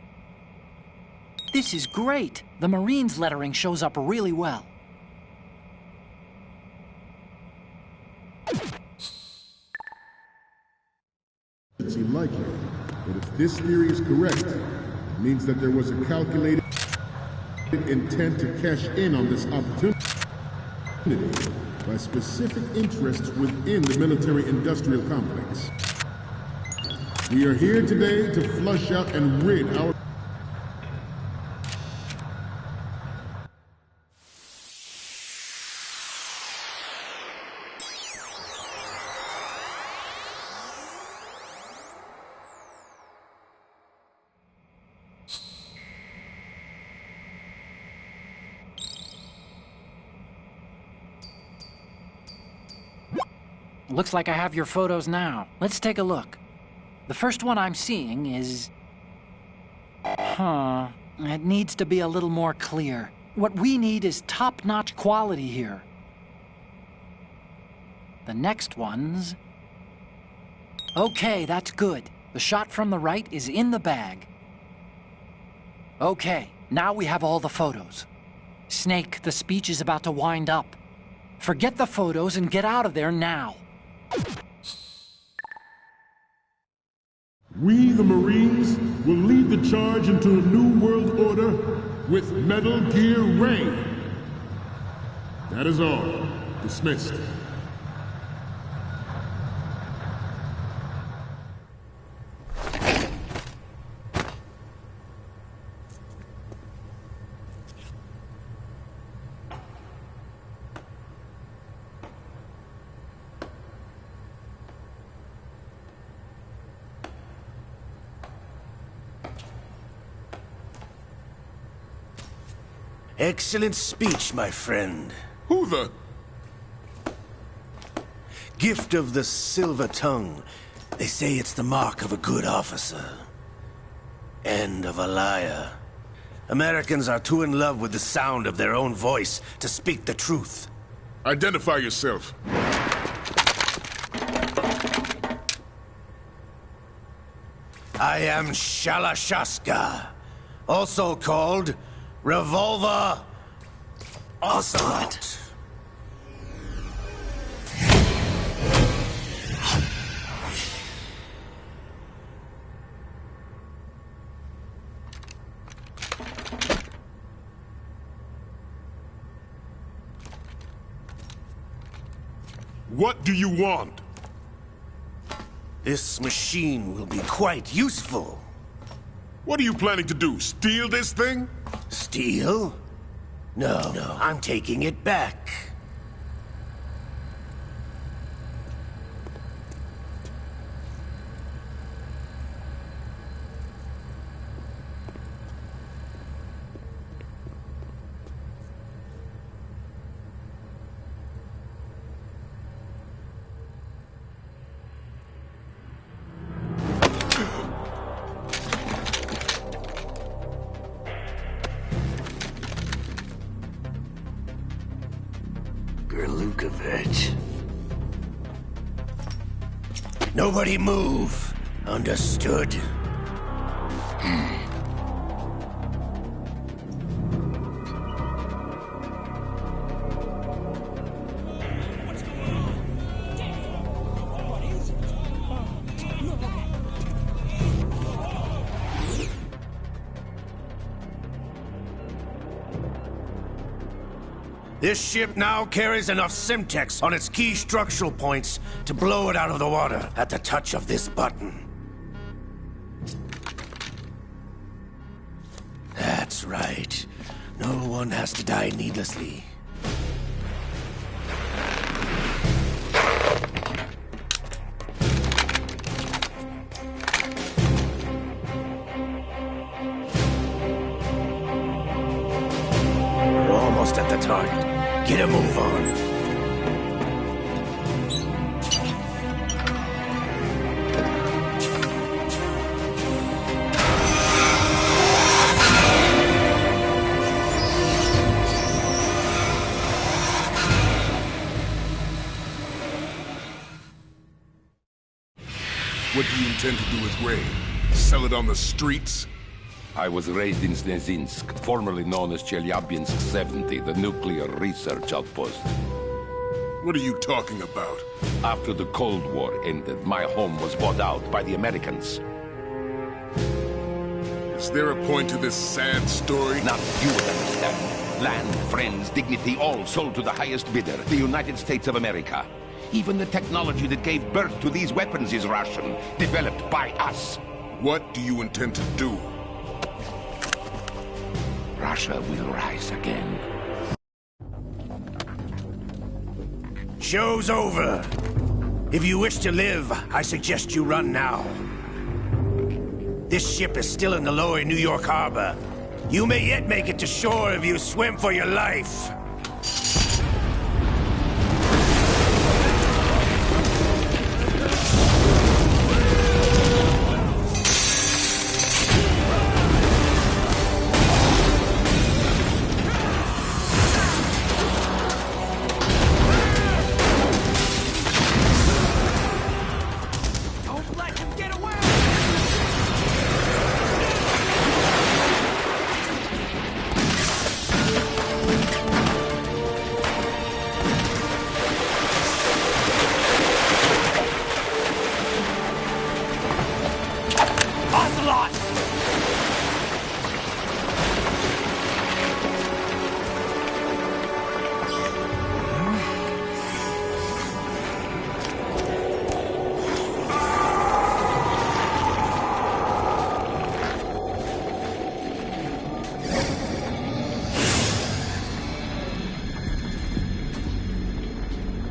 This is great. The Marines lettering shows up really well. Likely, but if this theory is correct, it means that there was a calculated intent to cash in on this opportunity by specific interests within the military-industrial complex. We are here today to flush out and rid our Looks like I have your photos now. Let's take a look. The first one I'm seeing is... It needs to be a little more clear. What we need is top-notch quality here. The next one's... Okay, that's good. The shot from the right is in the bag. Okay, now we have all the photos. Snake, the speech is about to wind up. Forget the photos and get out of there now. We, the Marines, will lead the charge into a new world order with Metal Gear Ray. That is all. Dismissed. Excellent speech, my friend. Who the... Gift of the silver tongue. They say it's the mark of a good officer. And of a liar. Americans are too in love with the sound of their own voice to speak the truth. Identify yourself. I am Shalashaska, also called Revolver Ocelot. What do you want? This machine will be quite useful. What are you planning to do? Steal this thing? Steal? No, I'm taking it back. Nobody move. Understood? This ship now carries enough Simtex on its key structural points to blow it out of the water at the touch of this button. That's right. No one has to die needlessly. We're almost at the target. Get a move on. What do you intend to do with Ray? Sell it on the streets? I was raised in Snezinsk, formerly known as Chelyabinsk 70, the nuclear research outpost. What are you talking about? After the Cold War ended, my home was bought out by the Americans. Is there a point to this sad story? Not you would understand. Land, friends, dignity, all sold to the highest bidder, the United States of America. Even the technology that gave birth to these weapons is Russian, developed by us. What do you intend to do? Russia will rise again. Show's over. If you wish to live, I suggest you run now. This ship is still in the lower New York harbor. You may yet make it to shore if you swim for your life.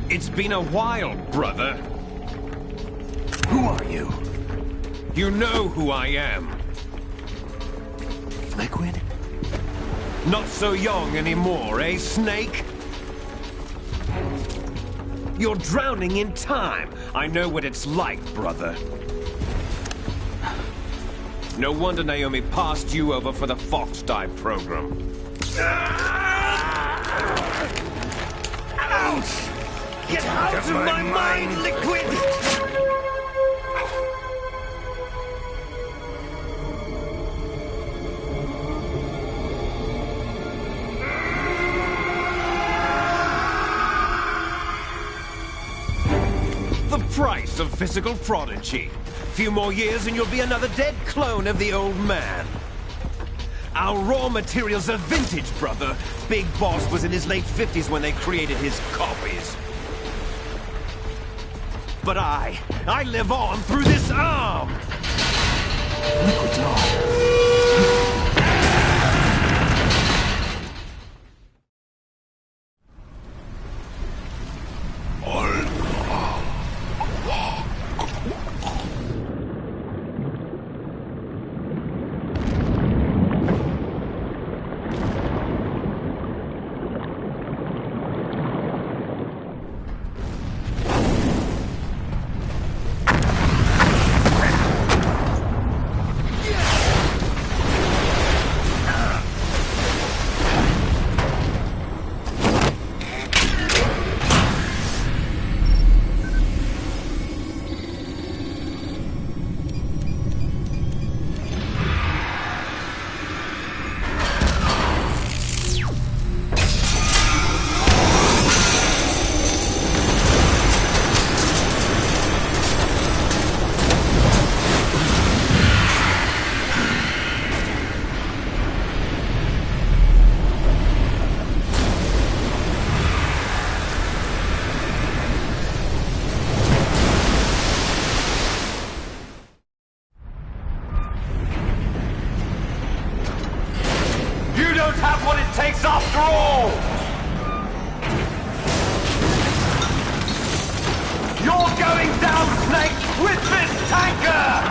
It's been a while, brother. Who are you? You know who I am. Liquid? Not so young anymore, eh, Snake? You're drowning in time. I know what it's like, brother. No wonder Naomi passed you over for the Fox Die program. Ouch! Get out of my mind, Liquid! The price of physical prodigy. Few more years and you'll be another dead clone of the old man. Our raw materials are vintage, brother. Big Boss was in his late 50s when they created his copies. But I live on through this arm! Liquid's on. Have what it takes after all! You're going down, Snake, with this tanker!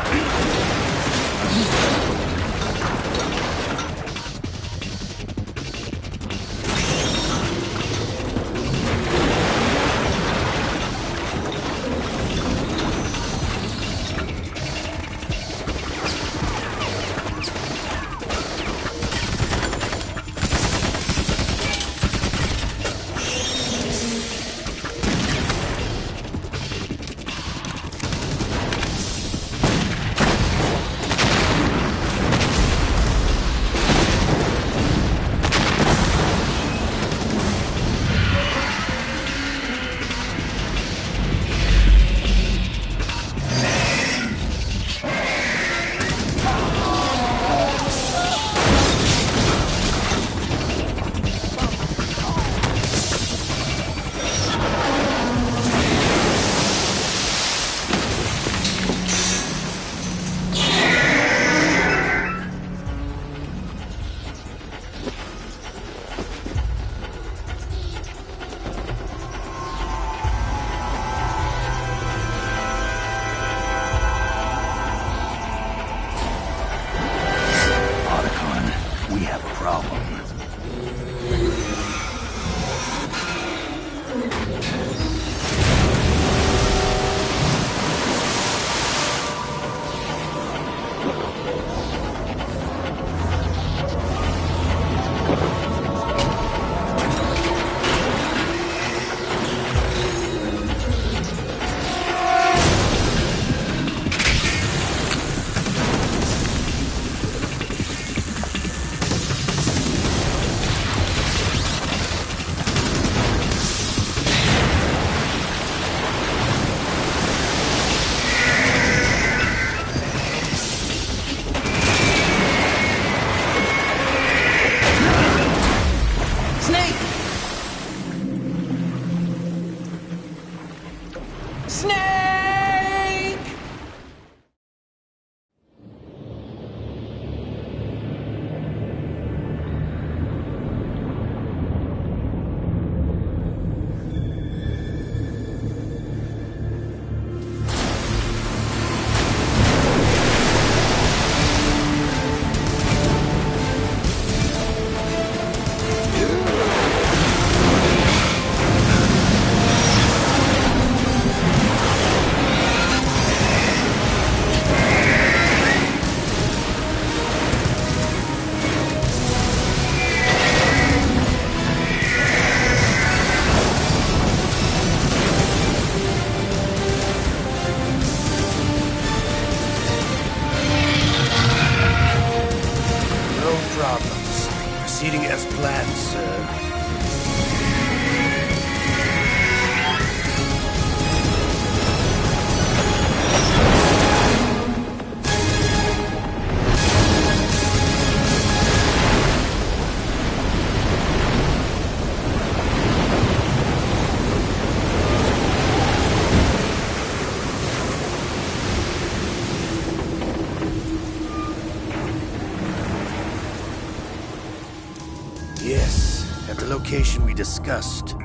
location we discussed.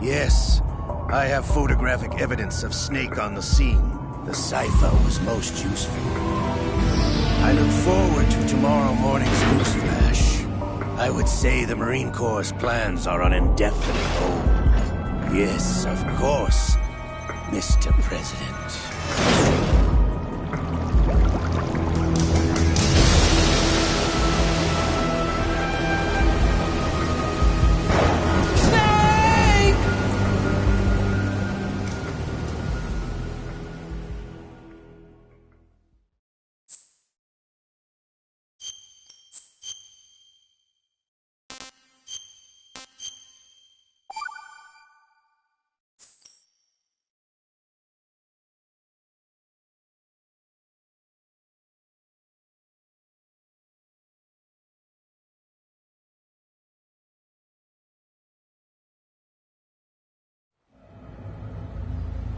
Yes, I have photographic evidence of Snake on the scene. The cipher was most useful. I look forward to tomorrow morning's news flash. I would say the Marine Corps' plans are on indefinite hold. Yes, of course, Mr. President.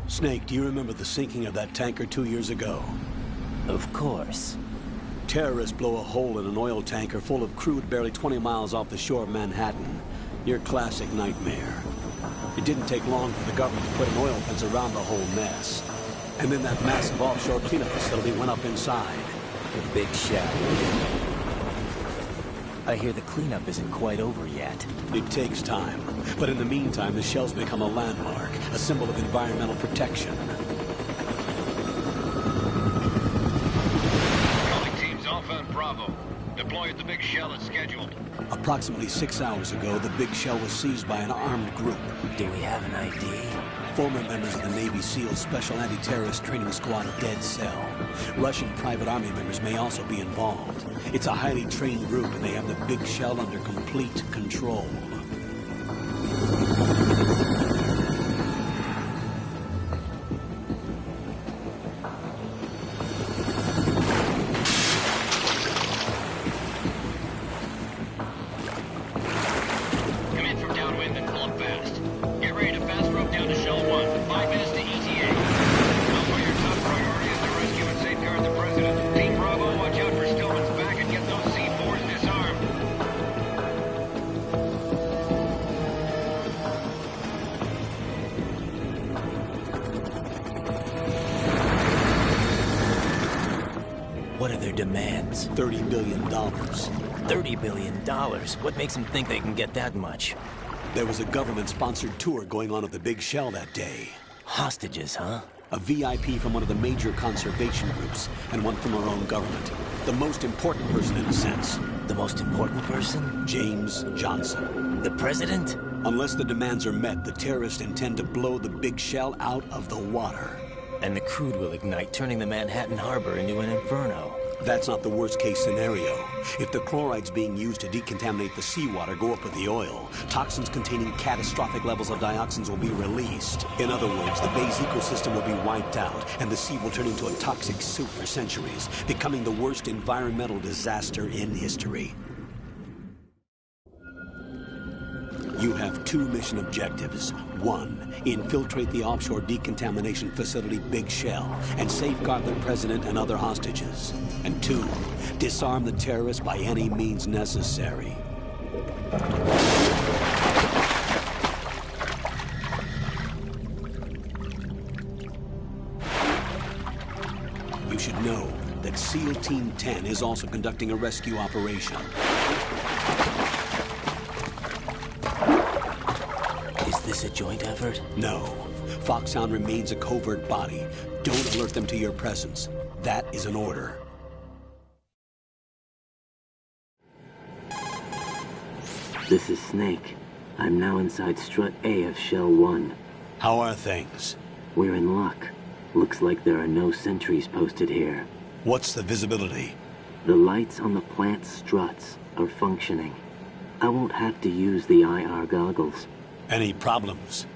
Snake, do you remember the sinking of that tanker 2 years ago? Of course. Terrorists blow a hole in an oil tanker full of crude barely 20 miles off the shore of Manhattan. Your classic nightmare. It didn't take long for the government to put an oil fence around the whole mess. And then that massive offshore cleanup facility went up inside. The big shell. I hear the cleanup isn't quite over yet. It takes time. But in the meantime, the shell's become a landmark, a symbol of environmental protection. Calling teams Alpha and Bravo. Deploy at the big shell as scheduled. Approximately 6 hours ago, the big shell was seized by an armed group. Do we have an ID? Former members of the Navy SEAL Special Anti-Terrorist Training Squad Dead Cell. Russian private army members may also be involved. It's a highly trained group, and they have the big shell under complete control. Come in from downwind and pull up fast. Get ready to fast rope down to Shell 1. 5 minutes to ETA. Alpha, your top priority is to rescue and safeguard the President. Team Bravo, watch out for Stillman's back and get those C4s disarmed. What are their demands? $30 billion. $30 billion? What makes them think they can get that much? There was a government-sponsored tour going on at the big shell that day. Hostages, huh? A VIP from one of the major conservation groups, and one from our own government. The most important person, in a sense. The most important person? James Johnson. The President? Unless the demands are met, the terrorists intend to blow the big shell out of the water. And the crude will ignite, turning the Manhattan Harbor into an inferno. That's not the worst-case scenario. If the chlorides being used to decontaminate the seawater go up with the oil, toxins containing catastrophic levels of dioxins will be released. In other words, the bay's ecosystem will be wiped out, and the sea will turn into a toxic soup for centuries, becoming the worst environmental disaster in history. You have 2 mission objectives. 1, infiltrate the offshore decontamination facility Big Shell and safeguard the President and other hostages. And 2, disarm the terrorists by any means necessary. You should know that SEAL Team 10 is also conducting a rescue operation. Is this a joint effort? No. Foxhound remains a covert body. Don't alert them to your presence. That is an order. This is Snake. I'm now inside Strut A of Shell 1. How are things? We're in luck. Looks like there are no sentries posted here. What's the visibility? The lights on the plant struts are functioning. I won't have to use the IR goggles. Any problems?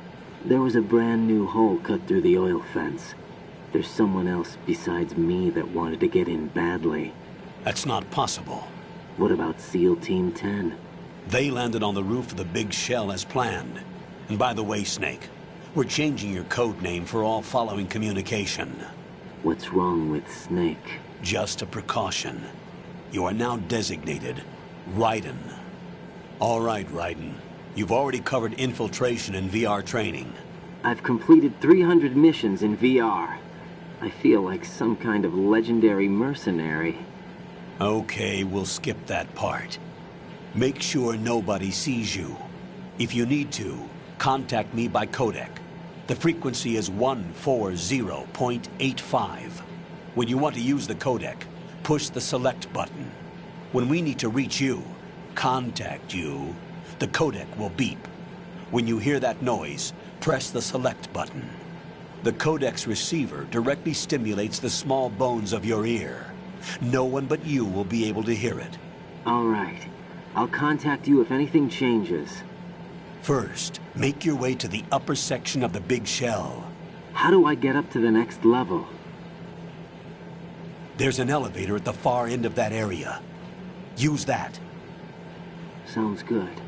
There was a brand new hole cut through the oil fence. There's someone else besides me that wanted to get in badly. That's not possible. What about SEAL Team 10? They landed on the roof of the Big Shell as planned. And by the way, Snake, we're changing your code name for all following communication. What's wrong with Snake? Just a precaution. You are now designated Raiden. All right, Raiden. You've already covered infiltration and VR training. I've completed 300 missions in VR. I feel like some kind of legendary mercenary. Okay, we'll skip that part. Make sure nobody sees you. If you need to, contact me by codec. The frequency is 140.85. When you want to use the codec, push the select button. When we need to reach you, contact you, the codec will beep. When you hear that noise, press the select button. The codec's receiver directly stimulates the small bones of your ear. No one but you will be able to hear it. All right. I'll contact you if anything changes. First, make your way to the upper section of the big shell. How do I get up to the next level? There's an elevator at the far end of that area. Use that. Sounds good.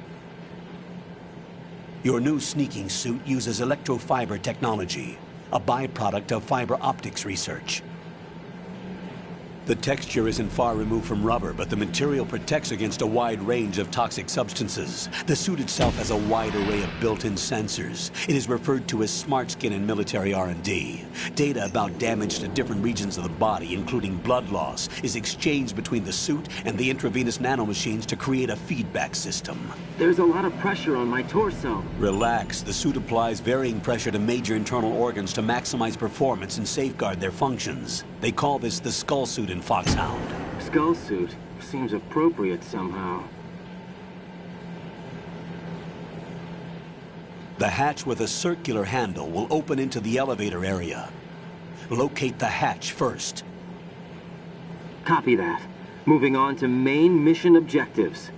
Your new sneaking suit uses electrofiber technology, a byproduct of fiber optics research. The texture isn't far removed from rubber, but the material protects against a wide range of toxic substances. The suit itself has a wide array of built-in sensors. It is referred to as smart skin in military R&D. Data about damage to different regions of the body, including blood loss, is exchanged between the suit and the intravenous nanomachines to create a feedback system. There's a lot of pressure on my torso. Relax. The suit applies varying pressure to major internal organs to maximize performance and safeguard their functions. They call this the skull suit in Foxhound. Skull suit seems appropriate somehow. The hatch with a circular handle will open into the elevator area. Locate the hatch first. Copy that. Moving on to main mission objectives.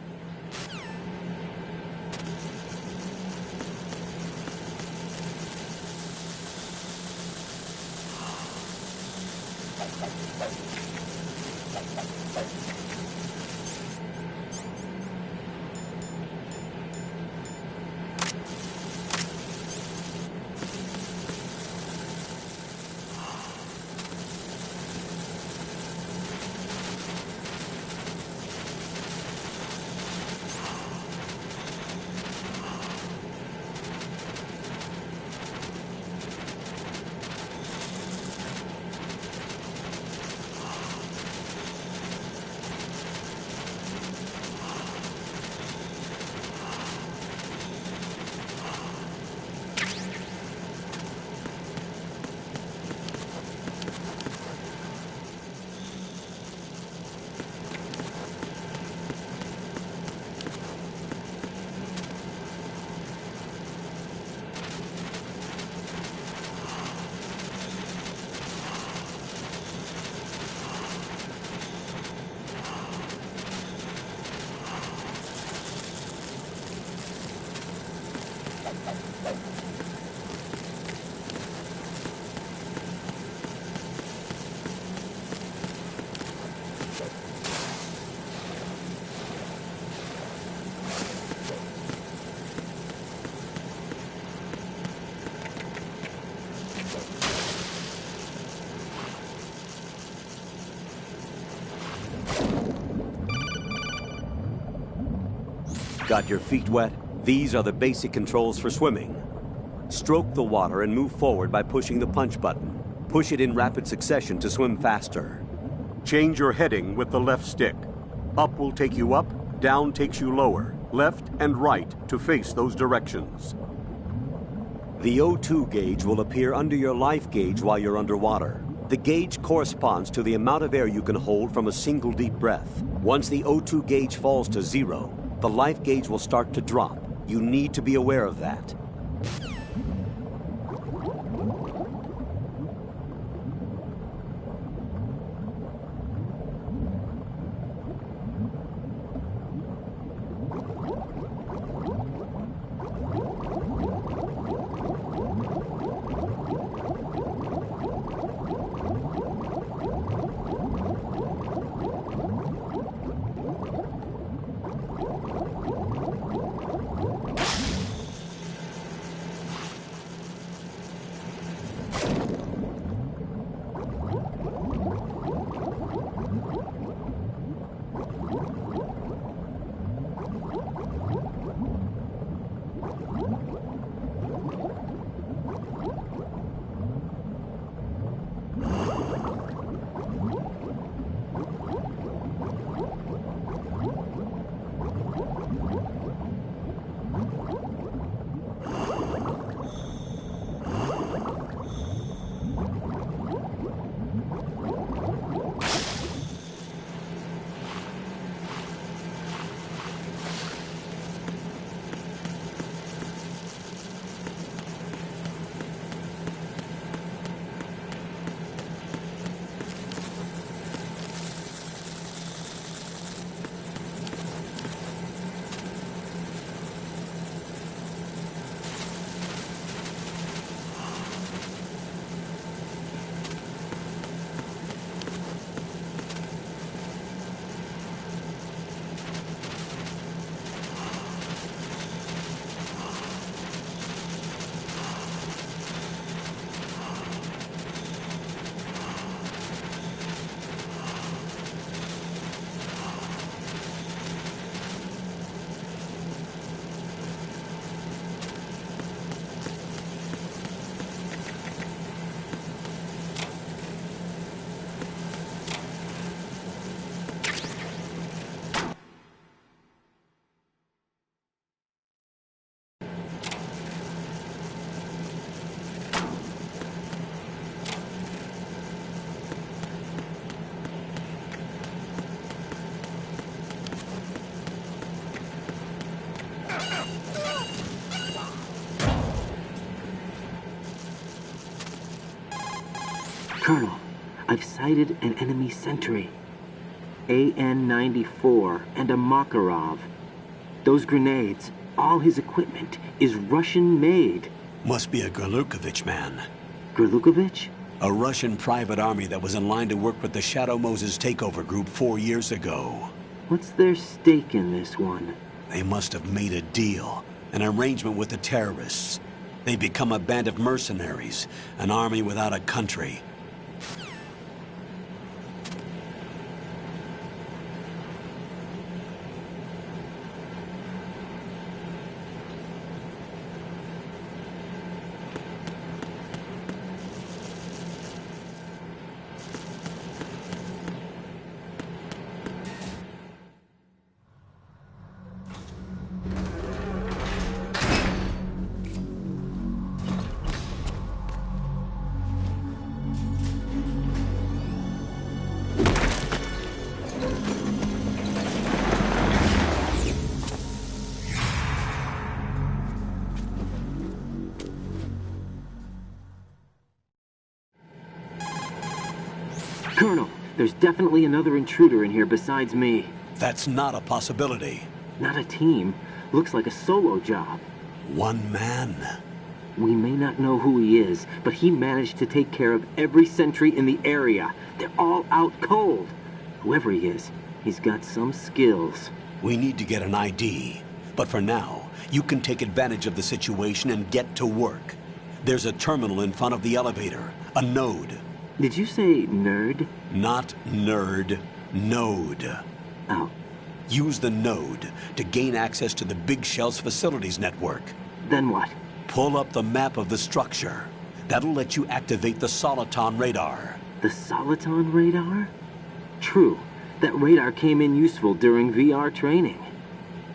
Got your feet wet? These are the basic controls for swimming. Stroke the water and move forward by pushing the punch button. Push it in rapid succession to swim faster. Change your heading with the left stick. Up will take you up, down takes you lower, left and right to face those directions. The O2 gauge will appear under your life gauge while you're underwater. The gauge corresponds to the amount of air you can hold from a single deep breath. Once the O2 gauge falls to 0, the life gauge will start to drop. You need to be aware of that. Colonel, I've sighted an enemy sentry. AN-94 and a Makarov. Those grenades, all his equipment, is Russian-made. Must be a Gorlukovich man. Gorlukovich? A Russian private army that was in line to work with the Shadow Moses takeover group 4 years ago. What's their stake in this one? They must have made a deal, an arrangement with the terrorists. They've become a band of mercenaries, an army without a country. Colonel, there's definitely another intruder in here besides me. That's not a possibility. Not a team. Looks like a solo job. One man. We may not know who he is, but he managed to take care of every sentry in the area. They're all out cold. Whoever he is, he's got some skills. We need to get an ID. But for now, you can take advantage of the situation and get to work. There's a terminal in front of the elevator. A node. Did you say nerd? Not nerd. Node. Oh. Use the node to gain access to the Big Shell's facilities network. Then what? Pull up the map of the structure. That'll let you activate the Soliton radar. The Soliton radar? True. That radar came in useful during VR training.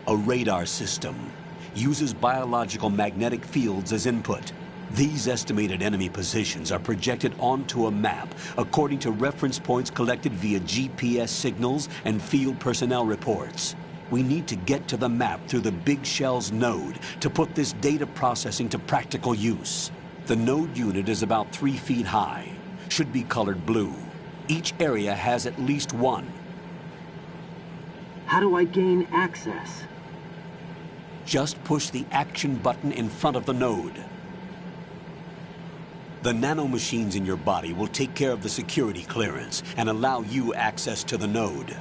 A radar system uses biological magnetic fields as input. These estimated enemy positions are projected onto a map according to reference points collected via GPS signals and field personnel reports. We need to get to the map through the Big Shell's node to put this data processing to practical use. The node unit is about 3 feet high, should be colored blue. Each area has at least one. How do I gain access? Just push the action button in front of the node. The nanomachines in your body will take care of the security clearance and allow you access to the node.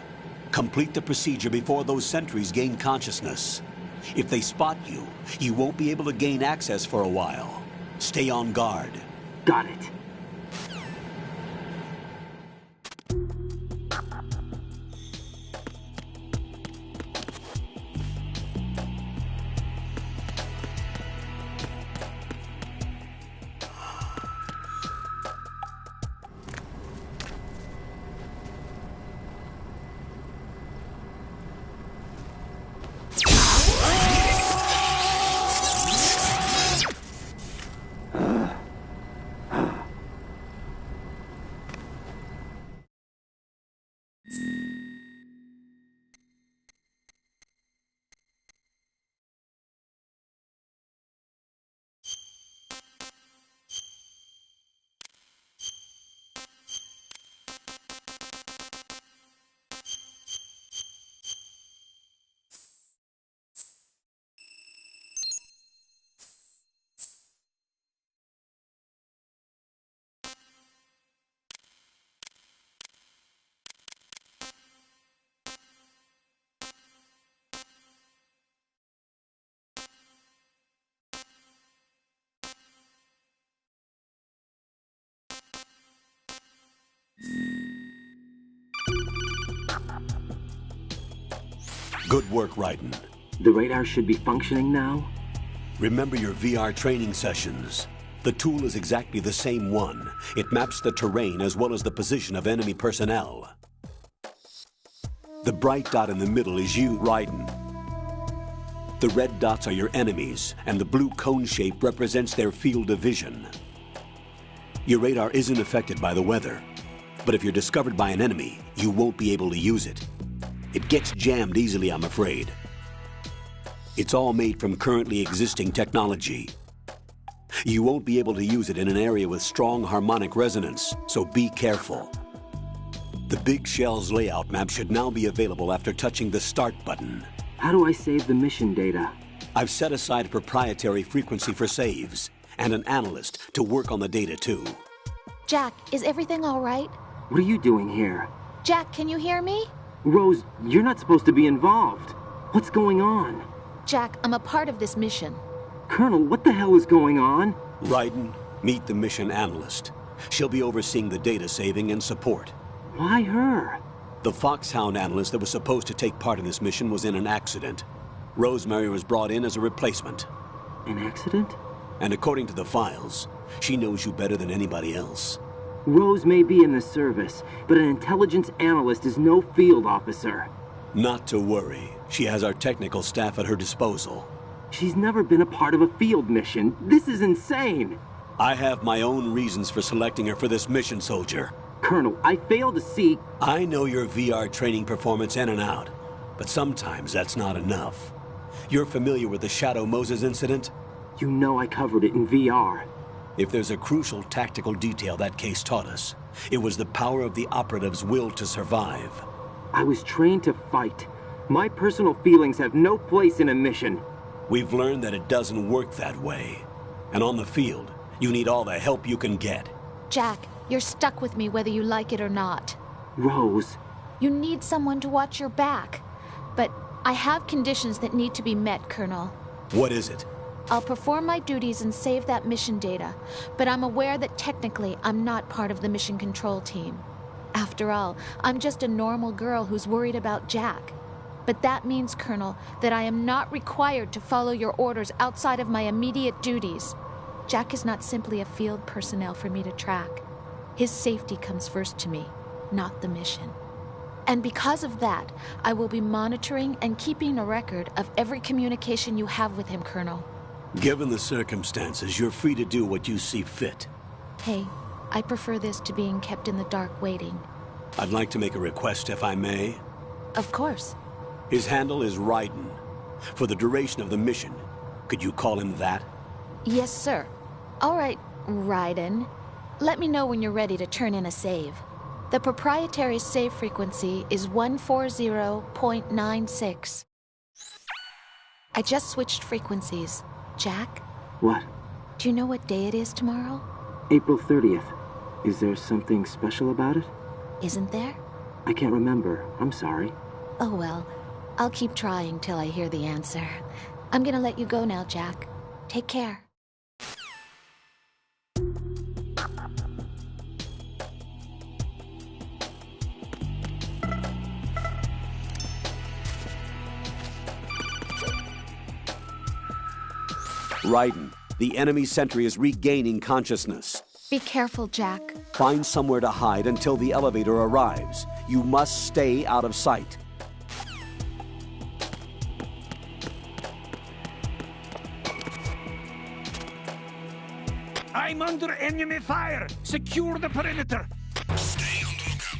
Complete the procedure before those sentries gain consciousness. If they spot you, you won't be able to gain access for a while. Stay on guard. Got it. Good work, Raiden. The radar should be functioning now? Remember your VR training sessions. The tool is exactly the same one. It maps the terrain as well as the position of enemy personnel. The bright dot in the middle is you, Raiden. The red dots are your enemies, and the blue cone shape represents their field of vision. Your radar isn't affected by the weather, but if you're discovered by an enemy, you won't be able to use it. It gets jammed easily, I'm afraid. It's all made from currently existing technology. You won't be able to use it in an area with strong harmonic resonance, so be careful. The Big Shell's layout map should now be available after touching the Start button. How do I save the mission data? I've set aside a proprietary frequency for saves, and an analyst to work on the data too. Jack, is everything all right? What are you doing here? Jack, can you hear me? Rose, you're not supposed to be involved. What's going on? Jack, I'm a part of this mission. Colonel, what the hell is going on? Raiden, meet the mission analyst. She'll be overseeing the data saving and support. Why her? The Foxhound analyst that was supposed to take part in this mission was in an accident. Rosemary was brought in as a replacement. An accident? And according to the files, she knows you better than anybody else. Rose may be in the service, but an intelligence analyst is no field officer. Not to worry. She has our technical staff at her disposal. She's never been a part of a field mission. This is insane. I have my own reasons for selecting her for this mission, soldier. Colonel, I fail to see... I know your VR training performance in and out, but sometimes that's not enough. You're familiar with the Shadow Moses incident? You know I covered it in VR. If there's a crucial tactical detail that case taught us, it was the power of the operative's will to survive. I was trained to fight. My personal feelings have no place in a mission. We've learned that it doesn't work that way. And on the field, you need all the help you can get. Jack, you're stuck with me whether you like it or not. Rose. You need someone to watch your back. But I have conditions that need to be met, Colonel. What is it? I'll perform my duties and save that mission data, but I'm aware that technically I'm not part of the mission control team. After all, I'm just a normal girl who's worried about Jack. But that means, Colonel, that I am not required to follow your orders outside of my immediate duties. Jack is not simply a field personnel for me to track. His safety comes first to me, not the mission. And because of that, I will be monitoring and keeping a record of every communication you have with him, Colonel. Given the circumstances, you're free to do what you see fit. Hey, I prefer this to being kept in the dark waiting. I'd like to make a request, if I may. Of course. His handle is Raiden. For the duration of the mission, could you call him that? Yes, sir. All right, Raiden. Let me know when you're ready to turn in a save. The proprietary save frequency is 140.96. I just switched frequencies. Jack? What? Do you know what day it is tomorrow? April 30th. Is there something special about it? Isn't there? I can't remember. I'm sorry. Oh well. I'll keep trying till I hear the answer. I'm gonna let you go now, Jack. Take care. Raiden, the enemy sentry is regaining consciousness. Be careful, Jack. Find somewhere to hide until the elevator arrives. You must stay out of sight. I'm under enemy fire! Secure the perimeter! Stay on the lookout.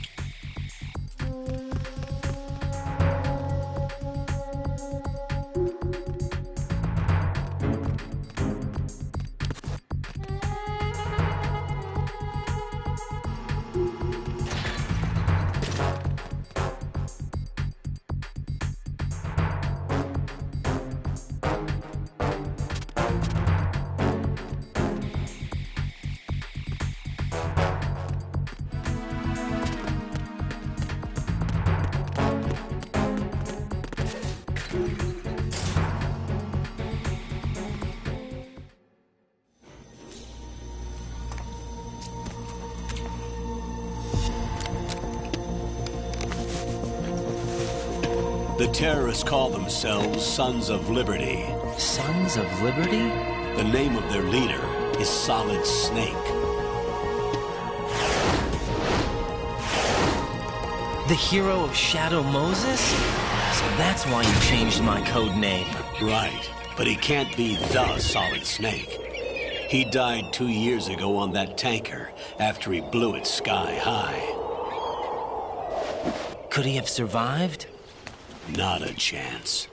The terrorists call themselves Sons of Liberty. Sons of Liberty? The name of their leader is Solid Snake. The hero of Shadow Moses? So that's why you changed my code name. Right, but he can't be the Solid Snake. He died 2 years ago on that tanker after he blew it sky high. Could he have survived? Not a chance.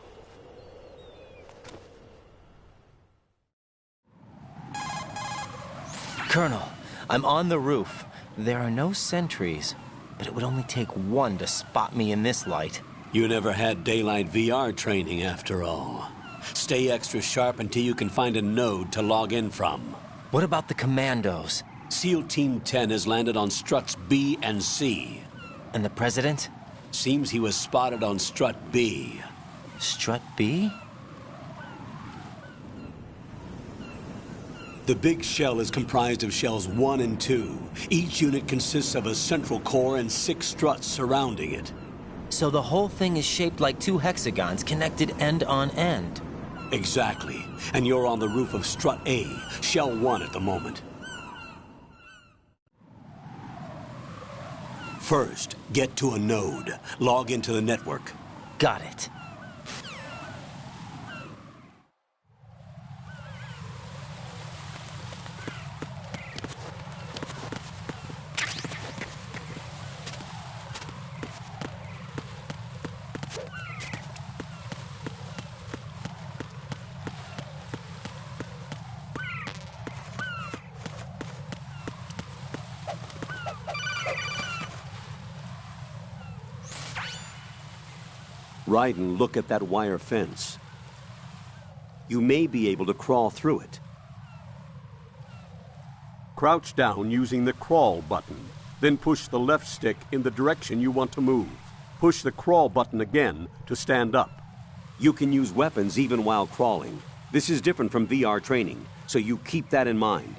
Colonel, I'm on the roof. There are no sentries, but it would only take one to spot me in this light. You never had daylight VR training after all. Stay extra sharp until you can find a node to log in from. What about the commandos? SEAL Team 10 has landed on struts B and C. And the President? Seems he was spotted on strut B. Strut B? The big shell is comprised of shells 1 and 2. Each unit consists of a central core and 6 struts surrounding it. So the whole thing is shaped like 2 hexagons connected end on end. Exactly. And you're on the roof of strut A, shell 1 at the moment. First, get to a node. Log into the network. Got it. Raiden, look at that wire fence. You may be able to crawl through it. Crouch down using the crawl button. Then push the left stick in the direction you want to move. Push the crawl button again to stand up. You can use weapons even while crawling. This is different from VR training, so you keep that in mind.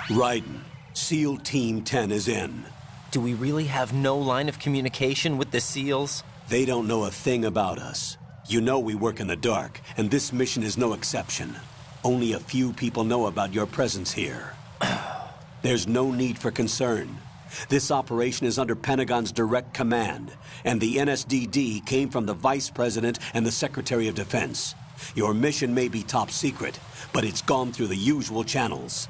Raiden, SEAL Team 10 is in. Do we really have no line of communication with the SEALs? They don't know a thing about us. You know we work in the dark, and this mission is no exception. Only a few people know about your presence here. There's no need for concern. This operation is under Pentagon's direct command, and the NSDD came from the Vice President and the Secretary of Defense. Your mission may be top secret, but it's gone through the usual channels.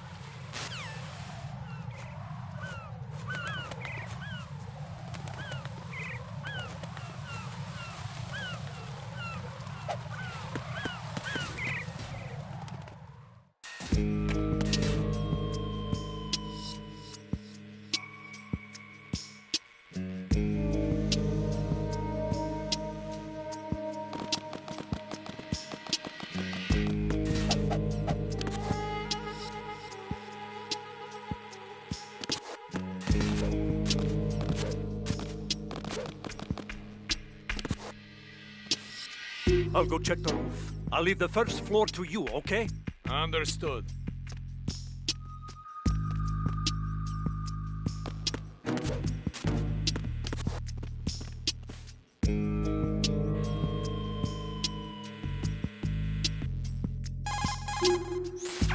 I'll go check the roof. I'll leave the first floor to you, okay? Understood.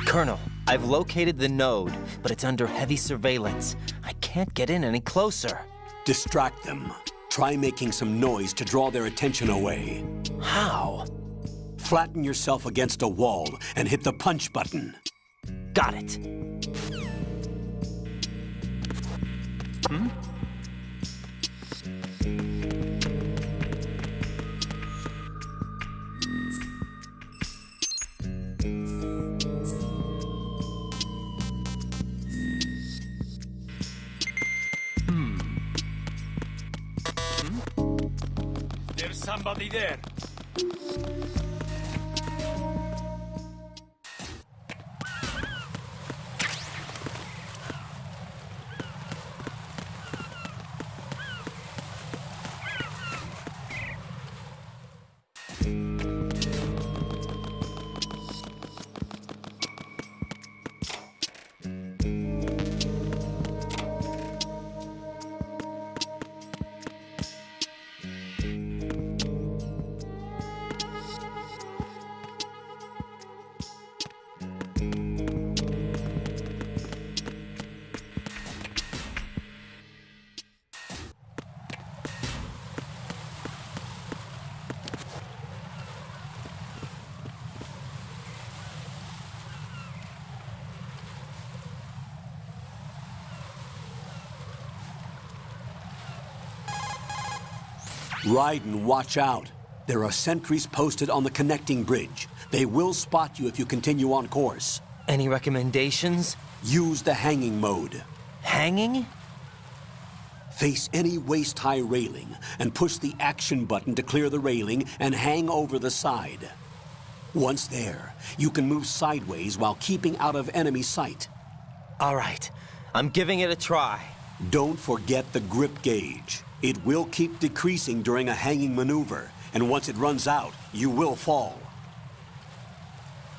Colonel, I've located the node, but it's under heavy surveillance. I can't get in any closer. Distract them. Try making some noise to draw their attention away. How? Flatten yourself against a wall and hit the punch button. Got it. Hmm? There's somebody there. Raiden, watch out. There are sentries posted on the connecting bridge. They will spot you if you continue on course. Any recommendations? Use the hanging mode. Hanging? Face any waist-high railing and push the action button to clear the railing and hang over the side. Once there, you can move sideways while keeping out of enemy sight. All right, I'm giving it a try. Don't forget the grip gauge. It will keep decreasing during a hanging maneuver, and once it runs out, you will fall.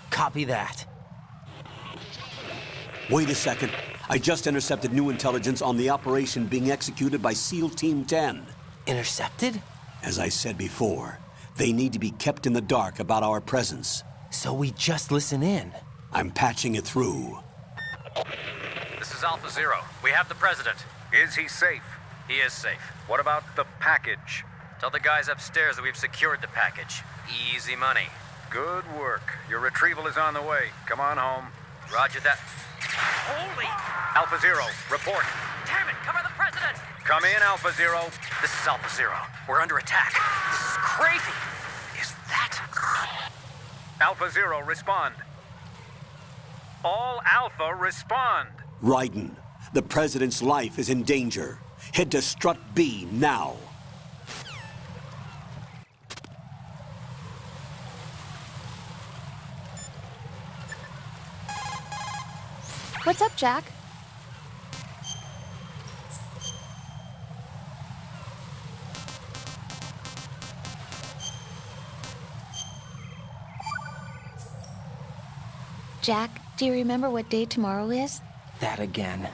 Copy that. Wait a second. I just intercepted new intelligence on the operation being executed by SEAL Team 10. Intercepted? As I said before, they need to be kept in the dark about our presence. So we just listen in? I'm patching it through. This is Alpha Zero. We have the President. Is he safe? He is safe. What about the package? Tell the guys upstairs that we've secured the package. Easy money. Good work. Your retrieval is on the way. Come on home. Roger that. Holy! Alpha Zero, report. Damn it! Cover the President! Come in, Alpha Zero. This is Alpha Zero. We're under attack. This is crazy. Is that... Alpha Zero, respond. All Alpha, respond. Raiden, the President's life is in danger. Head to Strut B now. What's up, Jack? Jack, do you remember what day tomorrow is? That again.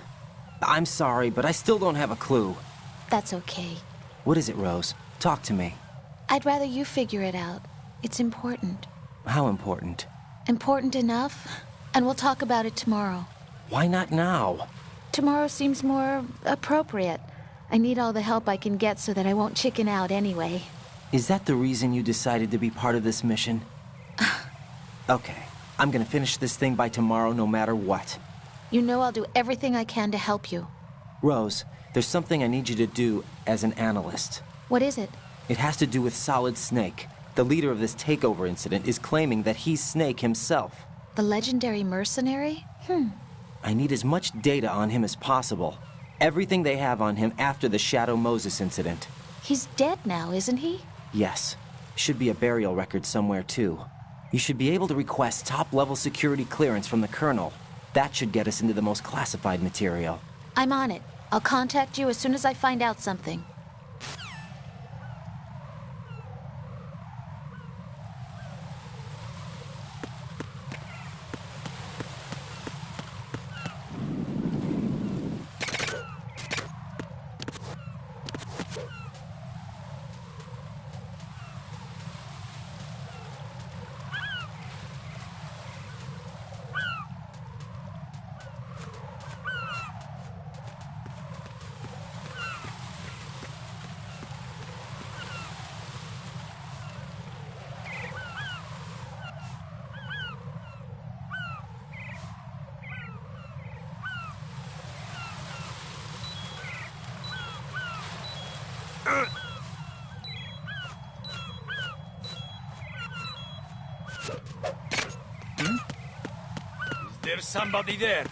I'm sorry, but I still don't have a clue. That's okay. What is it, Rose? Talk to me. I'd rather you figure it out. It's important. How important? Important enough? And we'll talk about it tomorrow. Why not now? Tomorrow seems more appropriate. I need all the help I can get so that I won't chicken out anyway. Is that the reason you decided to be part of this mission? Okay, I'm gonna finish this thing by tomorrow no matter what. You know I'll do everything I can to help you. Rose, there's something I need you to do as an analyst. What is it? It has to do with Solid Snake. The leader of this takeover incident is claiming that he's Snake himself. The legendary mercenary? I need as much data on him as possible. Everything they have on him after the Shadow Moses incident. He's dead now, isn't he? Yes. Should be a burial record somewhere, too. You should be able to request top-level security clearance from the Colonel. That should get us into the most classified material. I'm on it. I'll contact you as soon as I find out something. Is there somebody there?